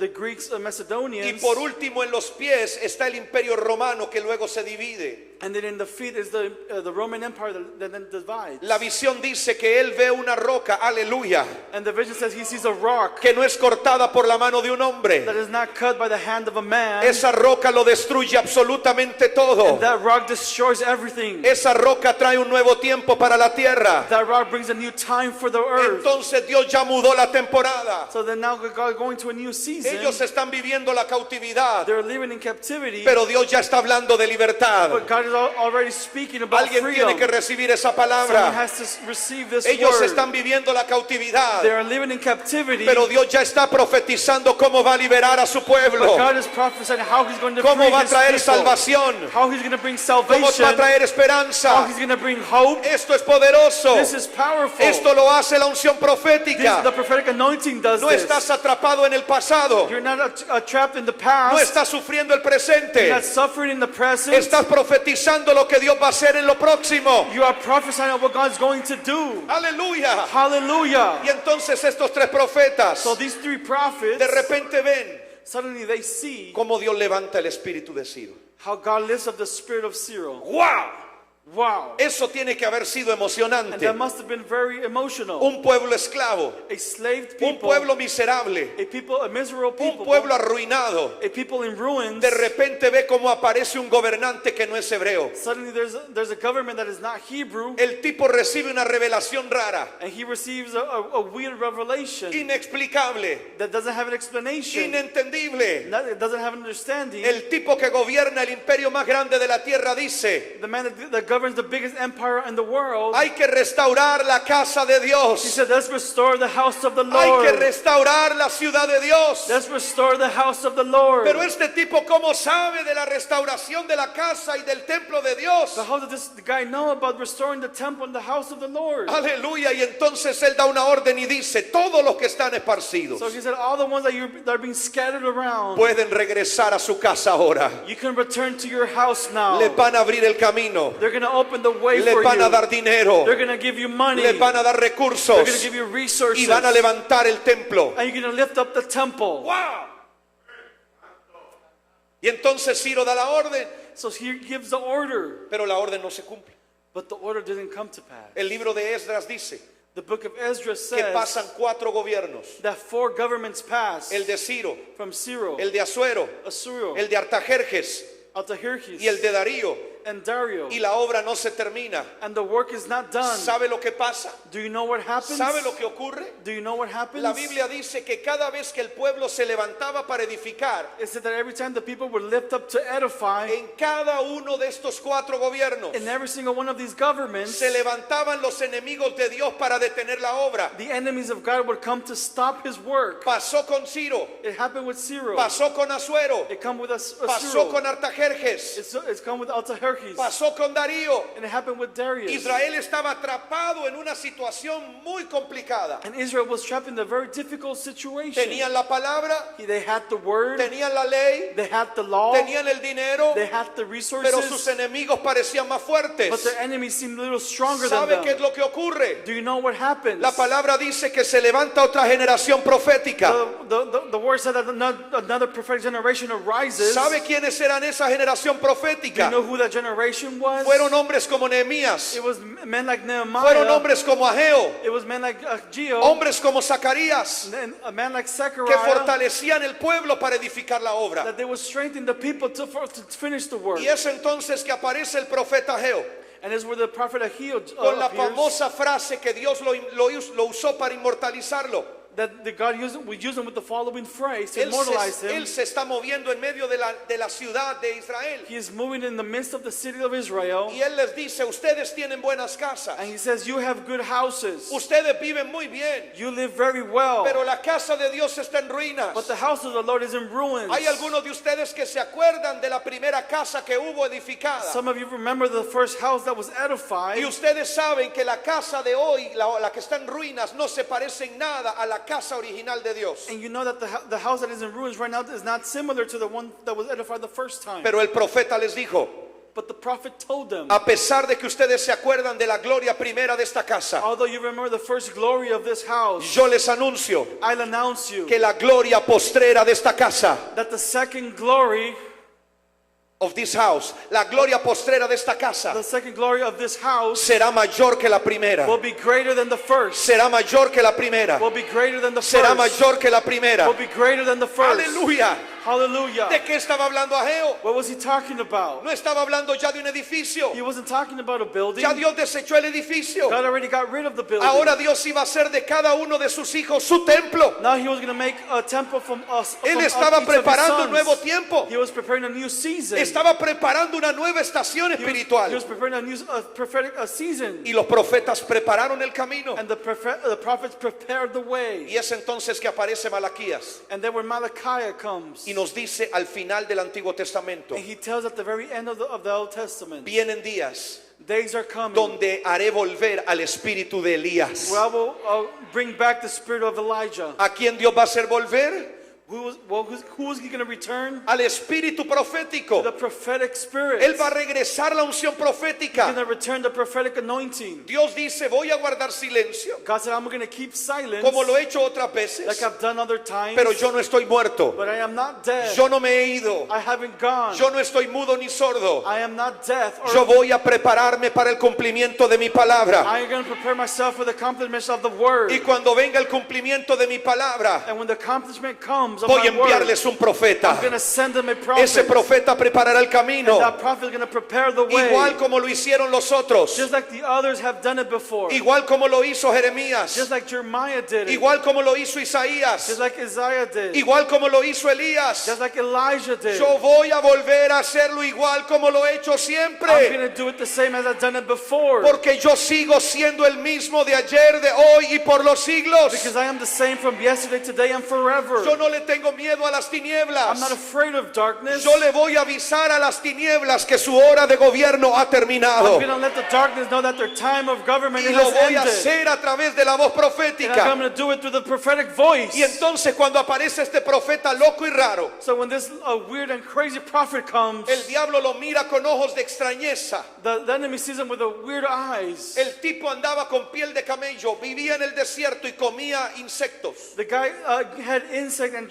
Greeks, Y Macedonians, por último en los pies está el imperio romano que luego se divide. and then in the feet is the Roman Empire that then divides. La visión dice que él ve una roca, aleluya, And the vision says he sees a rock que no es cortada por la mano de un hombre. that is not cut by the hand of a man. Esa roca lo destruye absolutamente todo. And that rock destroys everything. Esa roca trae un nuevo tiempo para la tierra. That rock brings a new time for the earth. Entonces Dios ya mudó la temporada. So then now God going to a new season. Ellos están viviendo la cautividad, They're living in captivity. pero Dios ya está hablando de libertad. But God is already speaking about Alguien freedom. tiene que recibir esa Someone palabra. has to receive this Ellos word. están viviendo la cautividad, They are living in captivity. pero Dios ya está profetizando cómo va a liberar a su But pueblo, God is prophesying how He's going to cómo free va a His traer people. salvación, How He's going to bring cómo salvation. va a traer How esperanza. He's going to bring hope. Esto es poderoso. This is powerful. Esto lo hace la unción The profética. prophetic anointing does No this. estás atrapado en el pasado. You're not trapped in the No past. estás sufriendo el You're presente. not suffering in the present. Estás profetizando lo que Dios va a hacer en lo próximo. You are prophesying of what God's going to do. Aleluya. Hallelujah. Y entonces estos tres profetas So these three prophets, de repente ven suddenly they see cómo Dios levanta el espíritu de Ciro. how God lifts up the spirit of Cyril. ¡Wow! Wow. Eso tiene que haber sido And emocionante. that must have been very emotional. Un pueblo esclavo, A slaved un people, pueblo miserable, a miserable un people, pueblo arruinado. a people in ruins. De repente ve cómo aparece un gobernante que no es hebreo. Suddenly there's a government that is not Hebrew, El tipo recibe una revelación rara, and he receives a weird revelation inexplicable, that doesn't have an explanation, inentendible. that doesn't have an understanding. El tipo que gobierna el imperio más grande de la tierra dice: The man that governs the biggest empire in the world, hay que restaurar la casa de he Dios. said, let's restore the house of the Hay que Lord. restaurar la ciudad de Dios. Let's restore the house of the Lord. Pero este tipo, ¿cómo sabe de la restauración de la casa y del templo de Dios? So how did this guy know about restoring the temple and the house of the Lord? Aleluya. Y entonces él da una orden y dice: todos los que están esparcidos So he said, all the ones that are being scattered around, pueden regresar a su casa ahora. you can return to your house now. Les van a abrir el camino. They're going to open the way Les for van a you. dar dinero. They're going to give you money. Les van a dar They're recursos. going to give you resources. Y van a levantar el templo. And you're going to lift up the temple. ¡Wow! Y entonces Ciro da la orden, So he gives the order, pero la orden no se cumple. but the order didn't come to pass. El libro de Esdras dice The book of Ezra que says pasan 4 gobiernos: that 4 governments passed el de Ciro, from Cyril, el de Asuero, Assyria, el de Artajerjes Artaxerxes, y el de Darío. and Dario, y la obra no se termina. and the work is not done. ¿Sabe lo que pasa? Do you know what happens? ¿Sabe lo que ocurre? Do you know what happens? La Biblia dice que cada vez que el pueblo se levantaba para edificar, It said that every time the people would lift up to edify, en cada uno de estos 4 gobiernos in every single one of these governments, se levantaban los enemigos de Dios para detener la obra. the enemies of God would come to stop his work. Pasó con Ciro, It happened with Cyril. pasó con Asuero, It come with pasó Cyril. con Artajerjes, It's come with Altaherkes. pasó con Darío. And it happened with Darius. Israel estaba atrapado en una situación muy complicada. And Israel was trapped in a very difficult situation. Tenían la palabra, They had the word, tenían la ley, they had the law, tenían el dinero, they had the resources, pero sus enemigos parecían más but fuertes. their enemies seemed a little stronger than ¿Sabe qué es them. lo que ocurre? Do you know what happens? La palabra dice que se levanta otra generación profética. The word said that another prophetic generation arises. ¿Sabe quiénes eran esa generación Do you profética? know who that generation was? Fueron hombres como Nehemías, It was men like fueron Nehemiah. hombres como Ageo, It was men like Geo. hombres como Zacarías, And a man like que Zechariah. fortalecían el pueblo para edificar la obra. That they would strengthen the people to finish the work. Y es entonces que aparece el profeta Ageo And it's where the prophet Ahio con la appears. famosa frase que Dios lo usó para inmortalizarlo. That God we use him with the following phrase to Él immortalize him. se está moviendo en medio de la ciudad de Israel. He is moving in the midst of the city of Israel. Y él les dice, ustedes tienen buenas casas, And he says, you have good houses. ustedes viven muy bien, You live very well. pero la casa de Dios está en ruinas. But the house of the Lord is in ruins. Hay algunos de ustedes que se acuerdan de la primera casa que hubo edificada. Some of you remember the first house that was edified. Y ustedes saben que la casa de hoy, la que está en ruinas, no se parece en nada a la casa original de Dios. And you know that the house that is in ruins right now is not similar to the one that was edified the first time. Pero el profeta les dijo, But the prophet told them, a pesar de que ustedes se acuerdan de la gloria primera de esta casa, although you remember the first glory of this house, yo les anuncio I'll announce you que la gloria postrera de esta casa, that the second glory, of this house, la gloria postrera de esta casa, the second glory of this house será mayor que la primera. will be greater than the first. Será mayor que la primera. Will be greater than the Será first. mayor que la primera. Will be greater than the first. Aleluya. Hallelujah. ¿De qué estaba hablando Ageo? What was he talking about? No estaba hablando ya de un edificio. He wasn't talking about a building. Ya Dios desechó el edificio. God already got rid of the building. Ahora Dios iba a hacer de cada uno de sus hijos su templo. Now he was going to make a temple from us. Él estaba preparando un nuevo tiempo. He was preparing a new season. Estaba preparando una nueva estación He espiritual. was preparing a new prophetic season. Y los profetas prepararon el camino. And the prophets prepared the way. Y es entonces que aparece Malaquías And then when Malachi comes, y nos dice al final del Antiguo Testamento, and he tells at the very end of the Old Testament, vienen días days are coming donde haré volver al espíritu de Elías. where I will bring back the spirit of Elijah. ¿A quién Dios va a hacer volver? Who is he going to return? Al espíritu profético. The prophetic spirit. Él va a regresar la unción He's going profética. to return the prophetic anointing. Dios dice, voy a guardar silencio, God said, I'm going to keep silence como lo he hecho otras veces, like I've done other times, pero yo no estoy muerto. but I am not dead. Yo no me he ido. I haven't gone. Yo no estoy mudo ni sordo. I am not death. Yo voy a prepararme para el cumplimiento de mi palabra. I am going to prepare myself for the accomplishment of the word. Y cuando venga el cumplimiento de mi palabra, And when the accomplishment comes of voy a my word, enviarles un profeta. I'm going to send them a prophet. Ese profeta preparará el And camino, that prophet is going to prepare the way. igual como lo hicieron los otros, Just like the others have done it before. igual como lo hizo Jeremías, Just like Jeremiah did it. igual como lo hizo Just Isaías, like Isaiah did. igual como lo hizo Elías. Just like Elijah did. Yo voy a volver a hacerlo igual como lo he hecho I'm siempre, going to do it the same as I've done it before. porque yo sigo siendo el mismo de ayer, de hoy y por los siglos. Because I am the same from yesterday, today, and forever. Yo no le tengo miedo a las tinieblas. I'm not afraid of darkness. Yo le voy a avisar a las tinieblas que su hora de gobierno ha terminado. I'm going to let the darkness know that their time of government Y lo has voy a ended. hacer a través de la voz And I'm profética. going to do it through the prophetic voice. Y entonces cuando aparece este profeta loco y raro, So when this weird and crazy prophet comes, el diablo lo mira con ojos de extrañeza. the enemy sees him with weird eyes. El tipo andaba con piel de camello, vivía en el desierto y comía insectos. The guy had insect and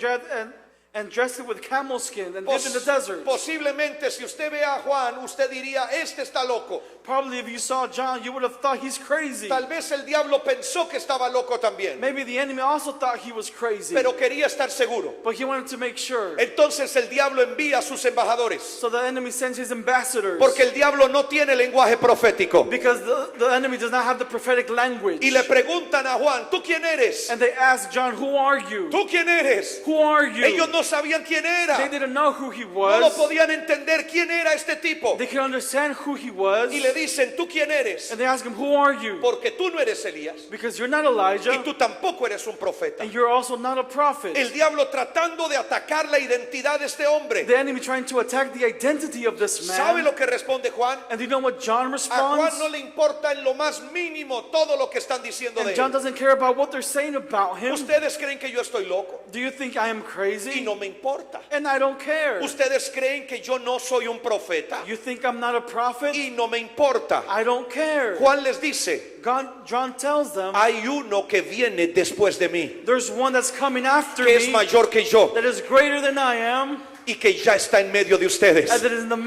and dressed it with camel skin and lived in the desert. Posiblemente si usted ve a Juan, usted diría, este está loco. Probably if you saw John, you would have thought he's crazy. Tal vez el diablo pensó que estaba loco también, Maybe the enemy also thought he was crazy. pero quería estar seguro. But he wanted to make sure. Entonces el diablo envía a sus embajadores, So the enemy sends his ambassadors. porque el diablo no tiene lenguaje profético. Because the enemy does not have the prophetic language. Y le preguntan a Juan, ¿tú quién eres? And they ask John, who are you? ¿Tú quién eres? Who are you? Ellos no sabían quién They era. didn't know who he No lo was. podían entender quién era este tipo. They could understand who he was. Y le dicen, ¿tú quién eres? And they ask him, who are you? Porque tú no eres Elías Because you're not y Elijah. tú tampoco eres un profeta. And you're also not a prophet. El diablo tratando de atacar la identidad de este hombre. The enemy trying to attack the identity of this ¿Sabe man. lo que responde Juan? And do you know what John A Juan responds? no le importa en lo más mínimo todo lo que están diciendo de And John él. doesn't care about what they're saying about him. Ustedes creen que yo estoy loco Do you think I am y crazy? no me importa. And I don't care. Ustedes creen que yo no soy un profeta You think I'm not a prophet? y no me importa. I don't care. Juan les dice, John tells them, hay uno que viene después de mí, there's one that's coming after que es me mayor que yo that is greater than I am, y que ya está en medio de ustedes. and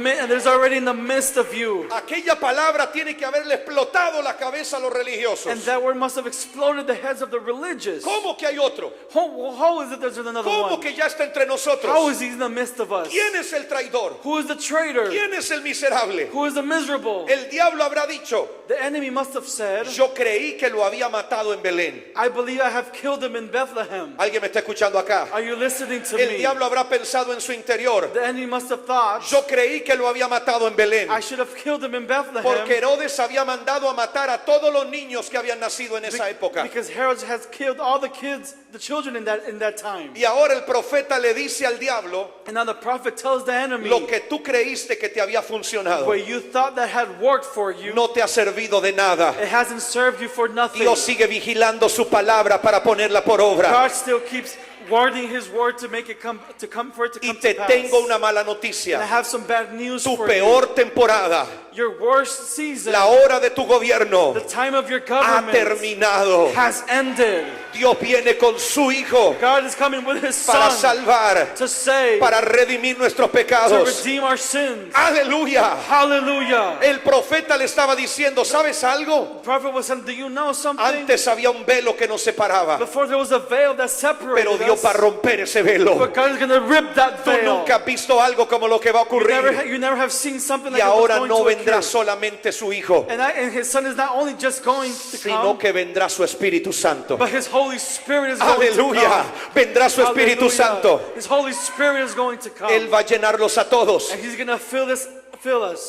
that is already in the midst of you. Aquella palabra tiene que haberle explotado la cabeza a los religiosos. And that word must have exploded the heads of the religious. ¿Cómo que hay otro? How is it there's another ¿Cómo one? que ya está entre How nosotros? is he in the midst of us? ¿Quién es el traidor? Who is the traitor? ¿Quién es el miserable? Who is the miserable? El diablo habrá dicho, The enemy must have said, yo creí que lo había matado en Belén. I believe I have killed him in Bethlehem. ¿Alguien me está escuchando acá? Are you listening to El me? diablo habrá pensado en su interior, The enemy must have thought, yo creí que lo había matado en Belén. I should have killed him in Bethlehem. Porque Herodes había mandado a matar a todos los niños que habían nacido en esa época. Because Herod has killed all the kids, the children in that time. Y ahora el profeta le dice al diablo, And now the prophet tells the enemy, lo que tú creíste que te había funcionado what you thought that had worked for you, no te ha servido de nada. it hasn't served you for nothing. Dios sigue vigilando su palabra para ponerla por obra. God still keeps wording his word to make it come for it to Y come te to pass. tengo una mala And I noticia. have some bad news Tu for peor temporada, you. Your worst season, la hora de tu gobierno, the time of your ha government terminado. has ended. Dios viene con su Hijo God is coming with his para son salvar, to save, para redimir nuestros to pecados. redeem our sins. Aleluya. Hallelujah. El profeta le estaba diciendo, ¿sabes algo? The prophet was saying, do you know something? Antes había un velo que nos separaba, Before there was a veil that separated pero Dios us, va a romper ese velo. but God is going to rip that Tú veil. nunca has visto algo como lo que va a ocurrir. You never have seen something Y like what's ahora going no to vendrá occur. solamente su Hijo, And his son is not only just going to sino come, que vendrá su Espíritu Santo. but his Holy Spirit is going to Aleluya. come. Vendrá su Espíritu Hallelujah. Santo. His Holy Spirit is going to come. Él va a llenarlos a todos. And he's going to fill us.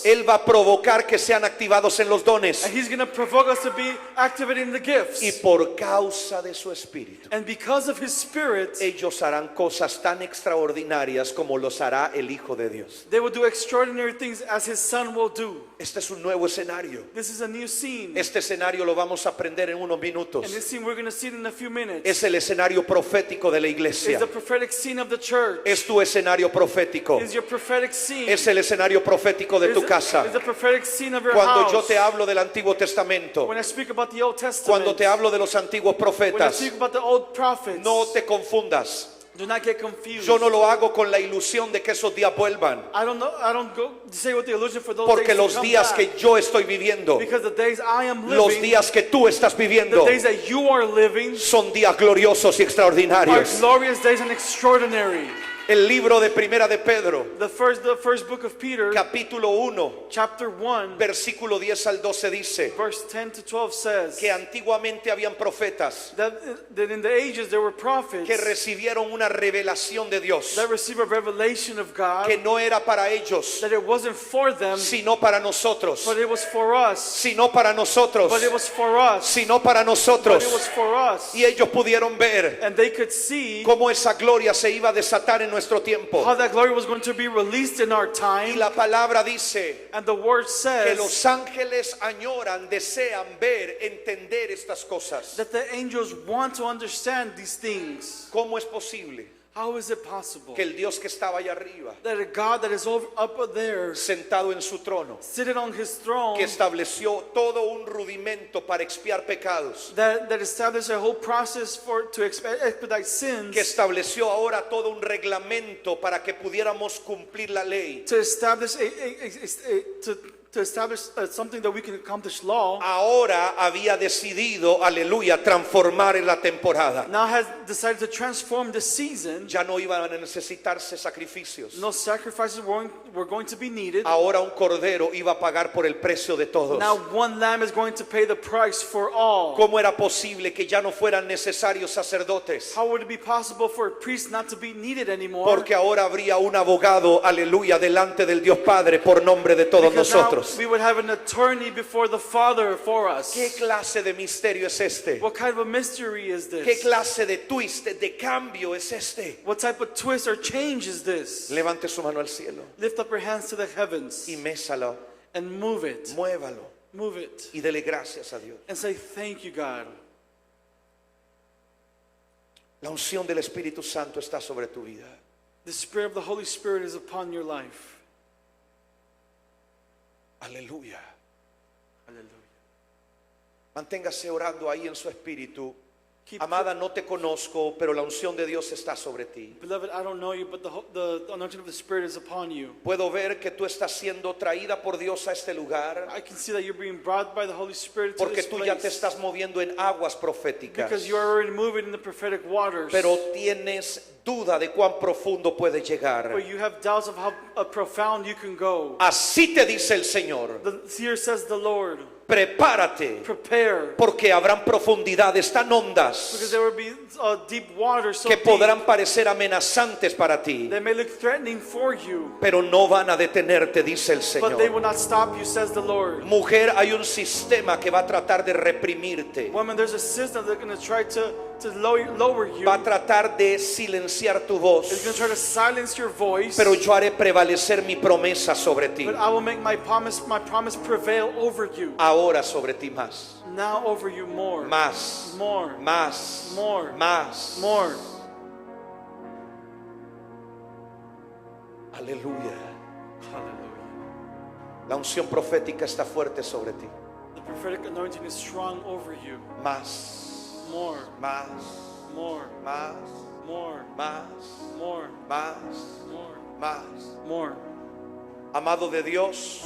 Él va a provocar que sean activados en los dones. And he's going to provoke us to be activating the gifts. Y por causa de su Espíritu, And because of his Spirit, ellos harán cosas tan extraordinarias como los hará el Hijo de Dios. they will do extraordinary things as his son will do. Este es un nuevo escenario. This is a new scene. Este escenario lo vamos a aprender en unos minutos. And this scene we're going to see it in a few minutes. Es el escenario profético de la It's iglesia. the prophetic scene of the church. Es tu escenario profético. It's your prophetic scene. Es el escenario profético de tu casa. It's the prophetic scene of your Cuando house. yo te hablo del Antiguo Testamento, When I speak about the Old Testament, cuando te hablo de los antiguos when I profetas, speak about the old prophets, no te confundas. do not get confused. Yo no lo hago con la ilusión de que esos días vuelvan, I don't go to say with the illusion for those porque days los to come días back. que yo estoy viviendo, Because the days I am los living, días que tú estás the viviendo, days that you are living, son días gloriosos y are extraordinarios. glorious days and extraordinary. El libro de Primera de Pedro, The first book of Peter, capítulo 1, chapter 1, versículo 10 al 12 dice verse 10 to 12 says que antiguamente habían profetas that in the ages there were prophets que recibieron una revelación de Dios that received a revelation of God, que no era para ellos, that it wasn't for them, sino para nosotros, but it was for us. sino para nosotros, But it was for us. sino para But nosotros. it was for us. Y ellos pudieron ver And they could see cómo esa gloria se iba a desatar en nuestro tiempo. how that glory was going to be released in our Y time. la palabra dice And the word que says los ángeles añoran, desean ver, entender estas cosas. that the angels want to understand these things. ¿Cómo es posible How is it possible que el Dios que estaba allá arriba, that a God that is up there, sentado en su trono, sitting on his throne, que estableció todo un rudimento para expiar pecados, that established a whole process to expedite sins, que estableció ahora todo un reglamento para que pudiéramos cumplir la ley, to establish to establish something that we can accomplish law, ahora había decidido, aleluya, transformar en la temporada. now has decided to transform the season. Ya no iban a necesitarse sacrificios. No sacrifices were going to be needed. Ahora un cordero iba a pagar por el precio de todos. Now one lamb is going to pay the price for all. ¿Cómo era posible que ya no fueran necesarios sacerdotes? How would it be possible for a priest not to be needed anymore? Porque ahora habría un abogado, aleluya, delante del Dios Padre por nombre de todos Because now nosotros. we would have an attorney before the Father for us. ¿Qué clase de misterio es este? What kind of a mystery is ¿Qué this? clase de twist, de cambio es este? What type of twist or change is this? Levante su mano al cielo Lift up your hands to the heavens y mésalo, and move it. muévalo Move it. y dele gracias a Dios. And say, thank you, God. La unción del Espíritu Santo está sobre tu vida. The Spirit of the Holy Spirit is upon your life. Aleluya. Hallelujah. Manténgase orando ahí en su espíritu. Keep Amada, no te conozco, pero la unción de Dios está sobre ti. Beloved, I don't know you, but the anointing of the Spirit is upon you. Puedo ver que tú estás siendo traída por Dios a este lugar, I can see that you're being brought by the Holy Spirit to porque this tú ya te place. estás moviendo en aguas proféticas. Because you are already moving in the prophetic waters. Pero tienes duda de cuán profundo puedes llegar. But you have doubts of how profound you can go. Así te dice el Señor. Here says the Lord, Prepárate, prepare, porque habrán profundidades tan because hondas there will be deep waters so que deep podrán parecer amenazantes para ti, they may look threatening for you, pero no van a detenerte, dice el but they will Señor. not stop you, says the Lord. Mujer, hay un sistema que va a tratar de reprimirte, Woman, there's a system that's going to try to lower you. va a tratar de silenciar tu It's going to voz, try to silence your voice. pero yo haré prevalecer mi promesa sobre ti, But I will make my promise prevail over you. ahora sobre ti más, Now over you more. más, More. más, More. más. More. Aleluya. Hallelujah. La unción profética está fuerte sobre ti. The prophetic anointing is strong over you. Más, More. más, More. más, More. más, More. más, More. más. More. Amado de Dios,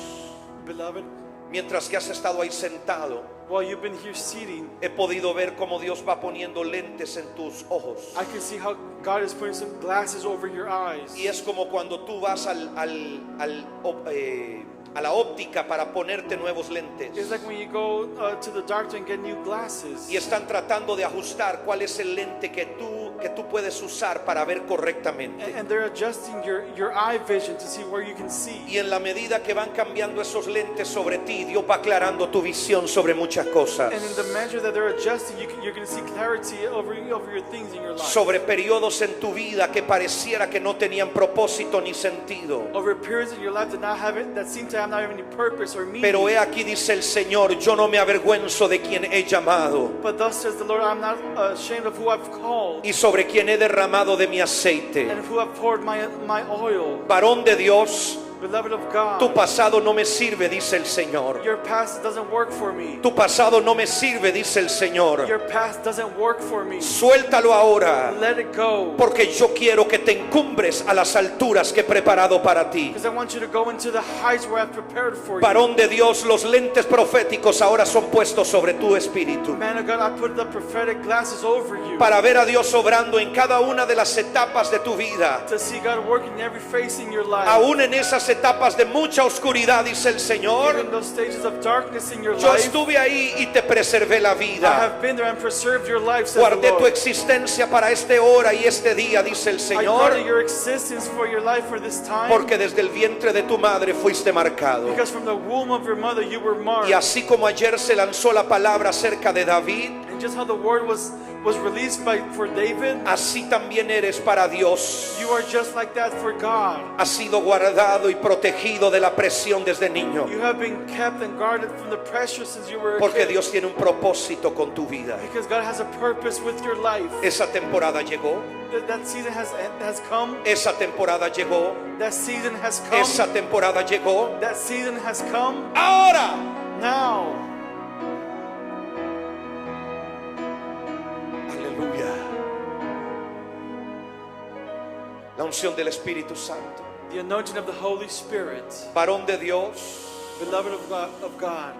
Beloved, mientras que has estado ahí sentado, while you've been here seating, he podido ver cómo Dios va poniendo lentes en tus ojos. I can see how God is putting some glasses over your eyes. Y es como cuando tú vas a la óptica para ponerte nuevos lentes. It's like when you go to the doctor and get new glasses. Y están tratando de ajustar cuál es el lente que tú puedes usar para ver correctamente. And they're adjusting your eye vision to see where you can see. Y en la medida que van cambiando esos lentes sobre ti, Dios va aclarando tu visión sobre muchas cosas. And in the measure that they're adjusting, you're going to see clarity over your things in your life. Sobre periodos en tu vida que pareciera que no tenían propósito ni sentido. Over periods in your life that seem to have not even any purpose or meaning. Pero he aquí, dice el Señor, yo no me avergüenzo de quien he llamado But thus says the Lord, I'm not ashamed of who I've called y sobre quien he derramado de mi aceite. and who I've poured my oil. Varón de Dios, Beloved of God, tu pasado no me sirve, dice el Señor. your past doesn't work for me. Tu pasado no me sirve, dice el Señor. Your past doesn't work for me. Suéltalo ahora, Let it go. porque yo quiero que te encumbres a las alturas que he preparado para ti. Because I want you to go into the heights where I've prepared for you. Varón de Dios, los lentes proféticos ahora son puestos sobre tu espíritu, Man of God, I put the prophetic glasses over you para ver a Dios obrando en cada una de las etapas de tu vida. to see God working in every phase in your life. Aún en esas etapas de mucha oscuridad, dice el Even Señor, those stages of darkness in your yo life, estuve ahí y te preservé la I vida. have been there and preserved your life, says the Guardé tu Lord. existencia para este hora y este día, dice el I Señor, guarded your existence for your life for this time, porque desde el vientre de tu madre fuiste marcado. because from the womb of your mother you were marked. Y así como ayer se lanzó la palabra acerca de David, And just how the word was was released for David, así también eres para Dios. you are just like that for God. Has sido guardado y protegido de la presión desde niño, You have been kept and guarded from the pressure since you were a porque kid. Dios tiene un propósito con tu vida. Because God has a purpose with your life. Esa temporada llegó, That season has come. esa temporada llegó, That season has come. esa temporada llegó. That season has come. Ahora, Now. aleluya. La unción del Espíritu Santo, The anointing of the Holy Spirit. varón de Dios. Beloved of God.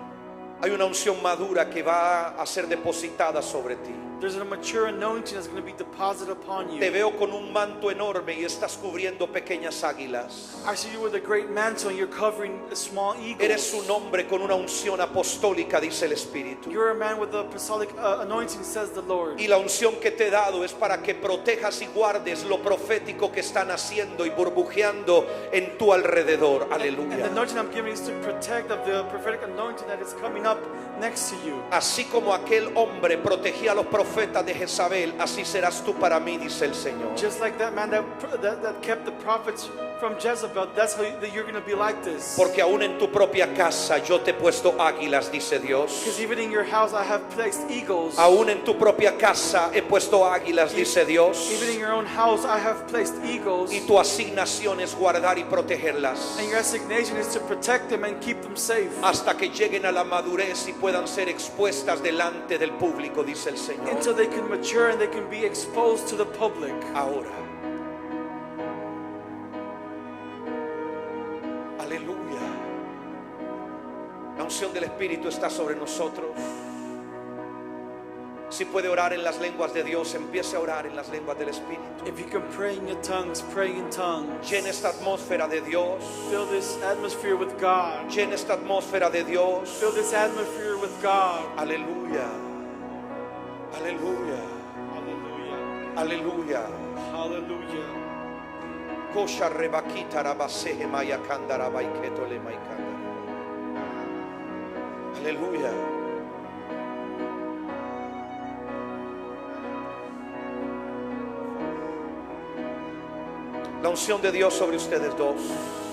Hay una unción madura que va a ser depositada sobre ti. There's a mature anointing that's going to be deposited upon you. Te veo con un manto enorme y estás cubriendo pequeñas águilas. I see you with a great mantle and you're covering small eagles. Eres un hombre con una unción apostólica, dice el Espíritu. You're a man with the apostolic anointing, says the Lord. Y la unción que te he dado es para que protejas y guardes lo profético que están haciendo y burbujeando en tu alrededor. And the Aleluya. anointing I'm giving is to protect of the prophetic anointing that is coming up next to you. Así como aquel hombre protegía a los profetas de Jezabel, así serás tú para mí, dice el Señor. Just like that man that kept the prophets from Jezebel, that's how you're going to be like this. Porque aún en tu propia casa yo te he puesto águilas, dice Dios. Because even in your house I have placed eagles. Aún en tu propia casa he puesto águilas, dice Dios. Even in your own house I have placed eagles. Y tu asignación es guardar y protegerlas And your assignation is to protect them and keep them safe. hasta que lleguen a la madurez y puedan ser expuestas delante del público, dice el Señor. Until they can mature and they can be exposed to the public. Ahora, aleluya. La unción del Espíritu está sobre nosotros. Si puede orar en las lenguas de Dios, empiece a orar en las lenguas del Espíritu. If you can pray in your tongues, pray in tongues. Llena esta atmósfera de Dios. Fill this atmosphere with God. Llena esta atmósfera de Dios. Fill this atmosphere with God. Aleluya. Aleluya. Hallelujah. Aleluya. Hallelujah. Kosha rebakita rabasehe maya kandara baiketo le maikanda. Aleluya. La unción de Dios sobre ustedes dos.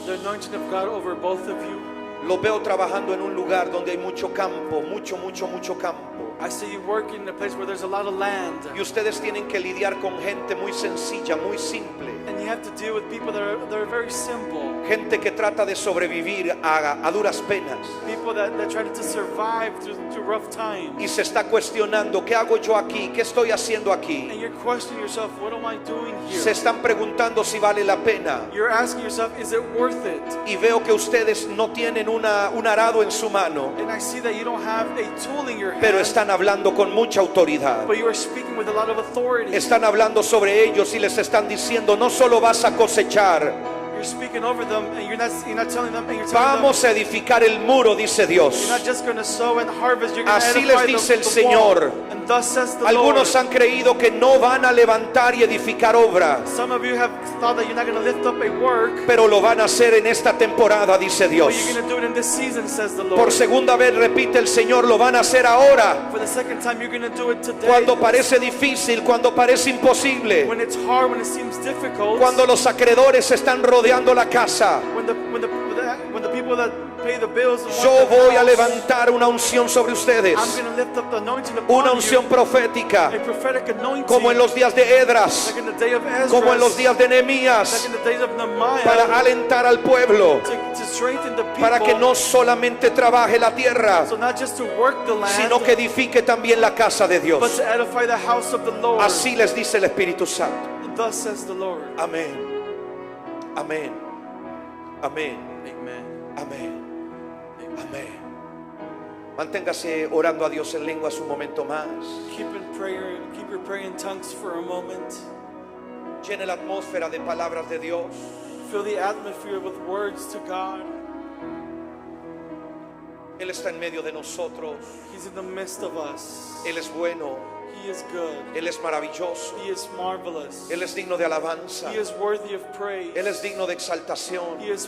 The anointing of God over both of you. Los veo trabajando en un lugar donde hay mucho campo, mucho campo. I see you working in a place where there's a lot of land. Y ustedes tienen que lidiar con gente muy sencilla, muy simple. And you have to deal with people that are very simple. Gente que trata de sobrevivir a duras penas. People that try to survive through rough times. Y se está cuestionando, ¿qué hago yo aquí? ¿Qué estoy haciendo aquí? And you're questioning yourself, what am I doing here? Se están preguntando si vale la pena. You're asking yourself, is it worth it? Y veo que ustedes no tienen un arado en su mano, And I see that you don't have a tool in your hand. pero están hablando con mucha autoridad. But you are speaking with a lot of authority. Están hablando sobre ellos y les están diciendo, no solo vas a cosechar, You're speaking over them, and you're not telling them, and you're telling vamos a edificar el muro, dice them, Dios. you're not just going to sow and harvest, you're going to Así edify les dice el the Señor. wall. And thus says the Algunos Lord. han creído que no van a levantar y edificar obra, Some of you have thought that you're not going to lift up a work, pero lo van a hacer en esta temporada, dice but Dios. you're going to do it in this season, says the Lord. Por segunda vez repite el Señor, lo van a hacer ahora. For the second time, you're going to do it today. Cuando parece difícil, cuando parece imposible, When it's hard, when it seems difficult, cuando los acreedores están rodeando la casa, when the people that pay the bills want yo the voy a house, levantar una unción sobre ustedes, I'm going to lift up the anointing upon una unción you, profética, a prophetic anointing, como en los días de Edras, like in the day of Ezra, como en los días de like Nehemías, in the days of Nehemiah, para alentar al pueblo, to strengthen the people, para que no solamente trabaje la tierra, so not just to work the land, sino que edifique también la casa de but Dios. to edify the house of the Lord. Así les dice el Espíritu Santo. Thus says the Lord. Amén. Amén. Amén. Amen. Amén. Amén. Manténgase orando a Dios en lengua un momento más. Keep your prayer in tongues for a moment. Llene la atmósfera de palabras de Dios. Fill the atmosphere with words to God. Él está en medio de nosotros. He's in the midst of us. Él es bueno. He is good. Él es maravilloso. He is marvelous. Él es digno de alabanza. He is worthy of praise. Él es digno de exaltación. He is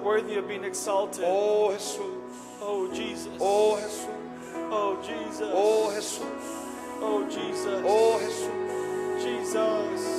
worthy of being exalted. Oh Jesús. Oh Jesus. Oh Jesús. Oh Jesus. Oh Jesús. Oh, Jesus. Oh Jesús. Jesus.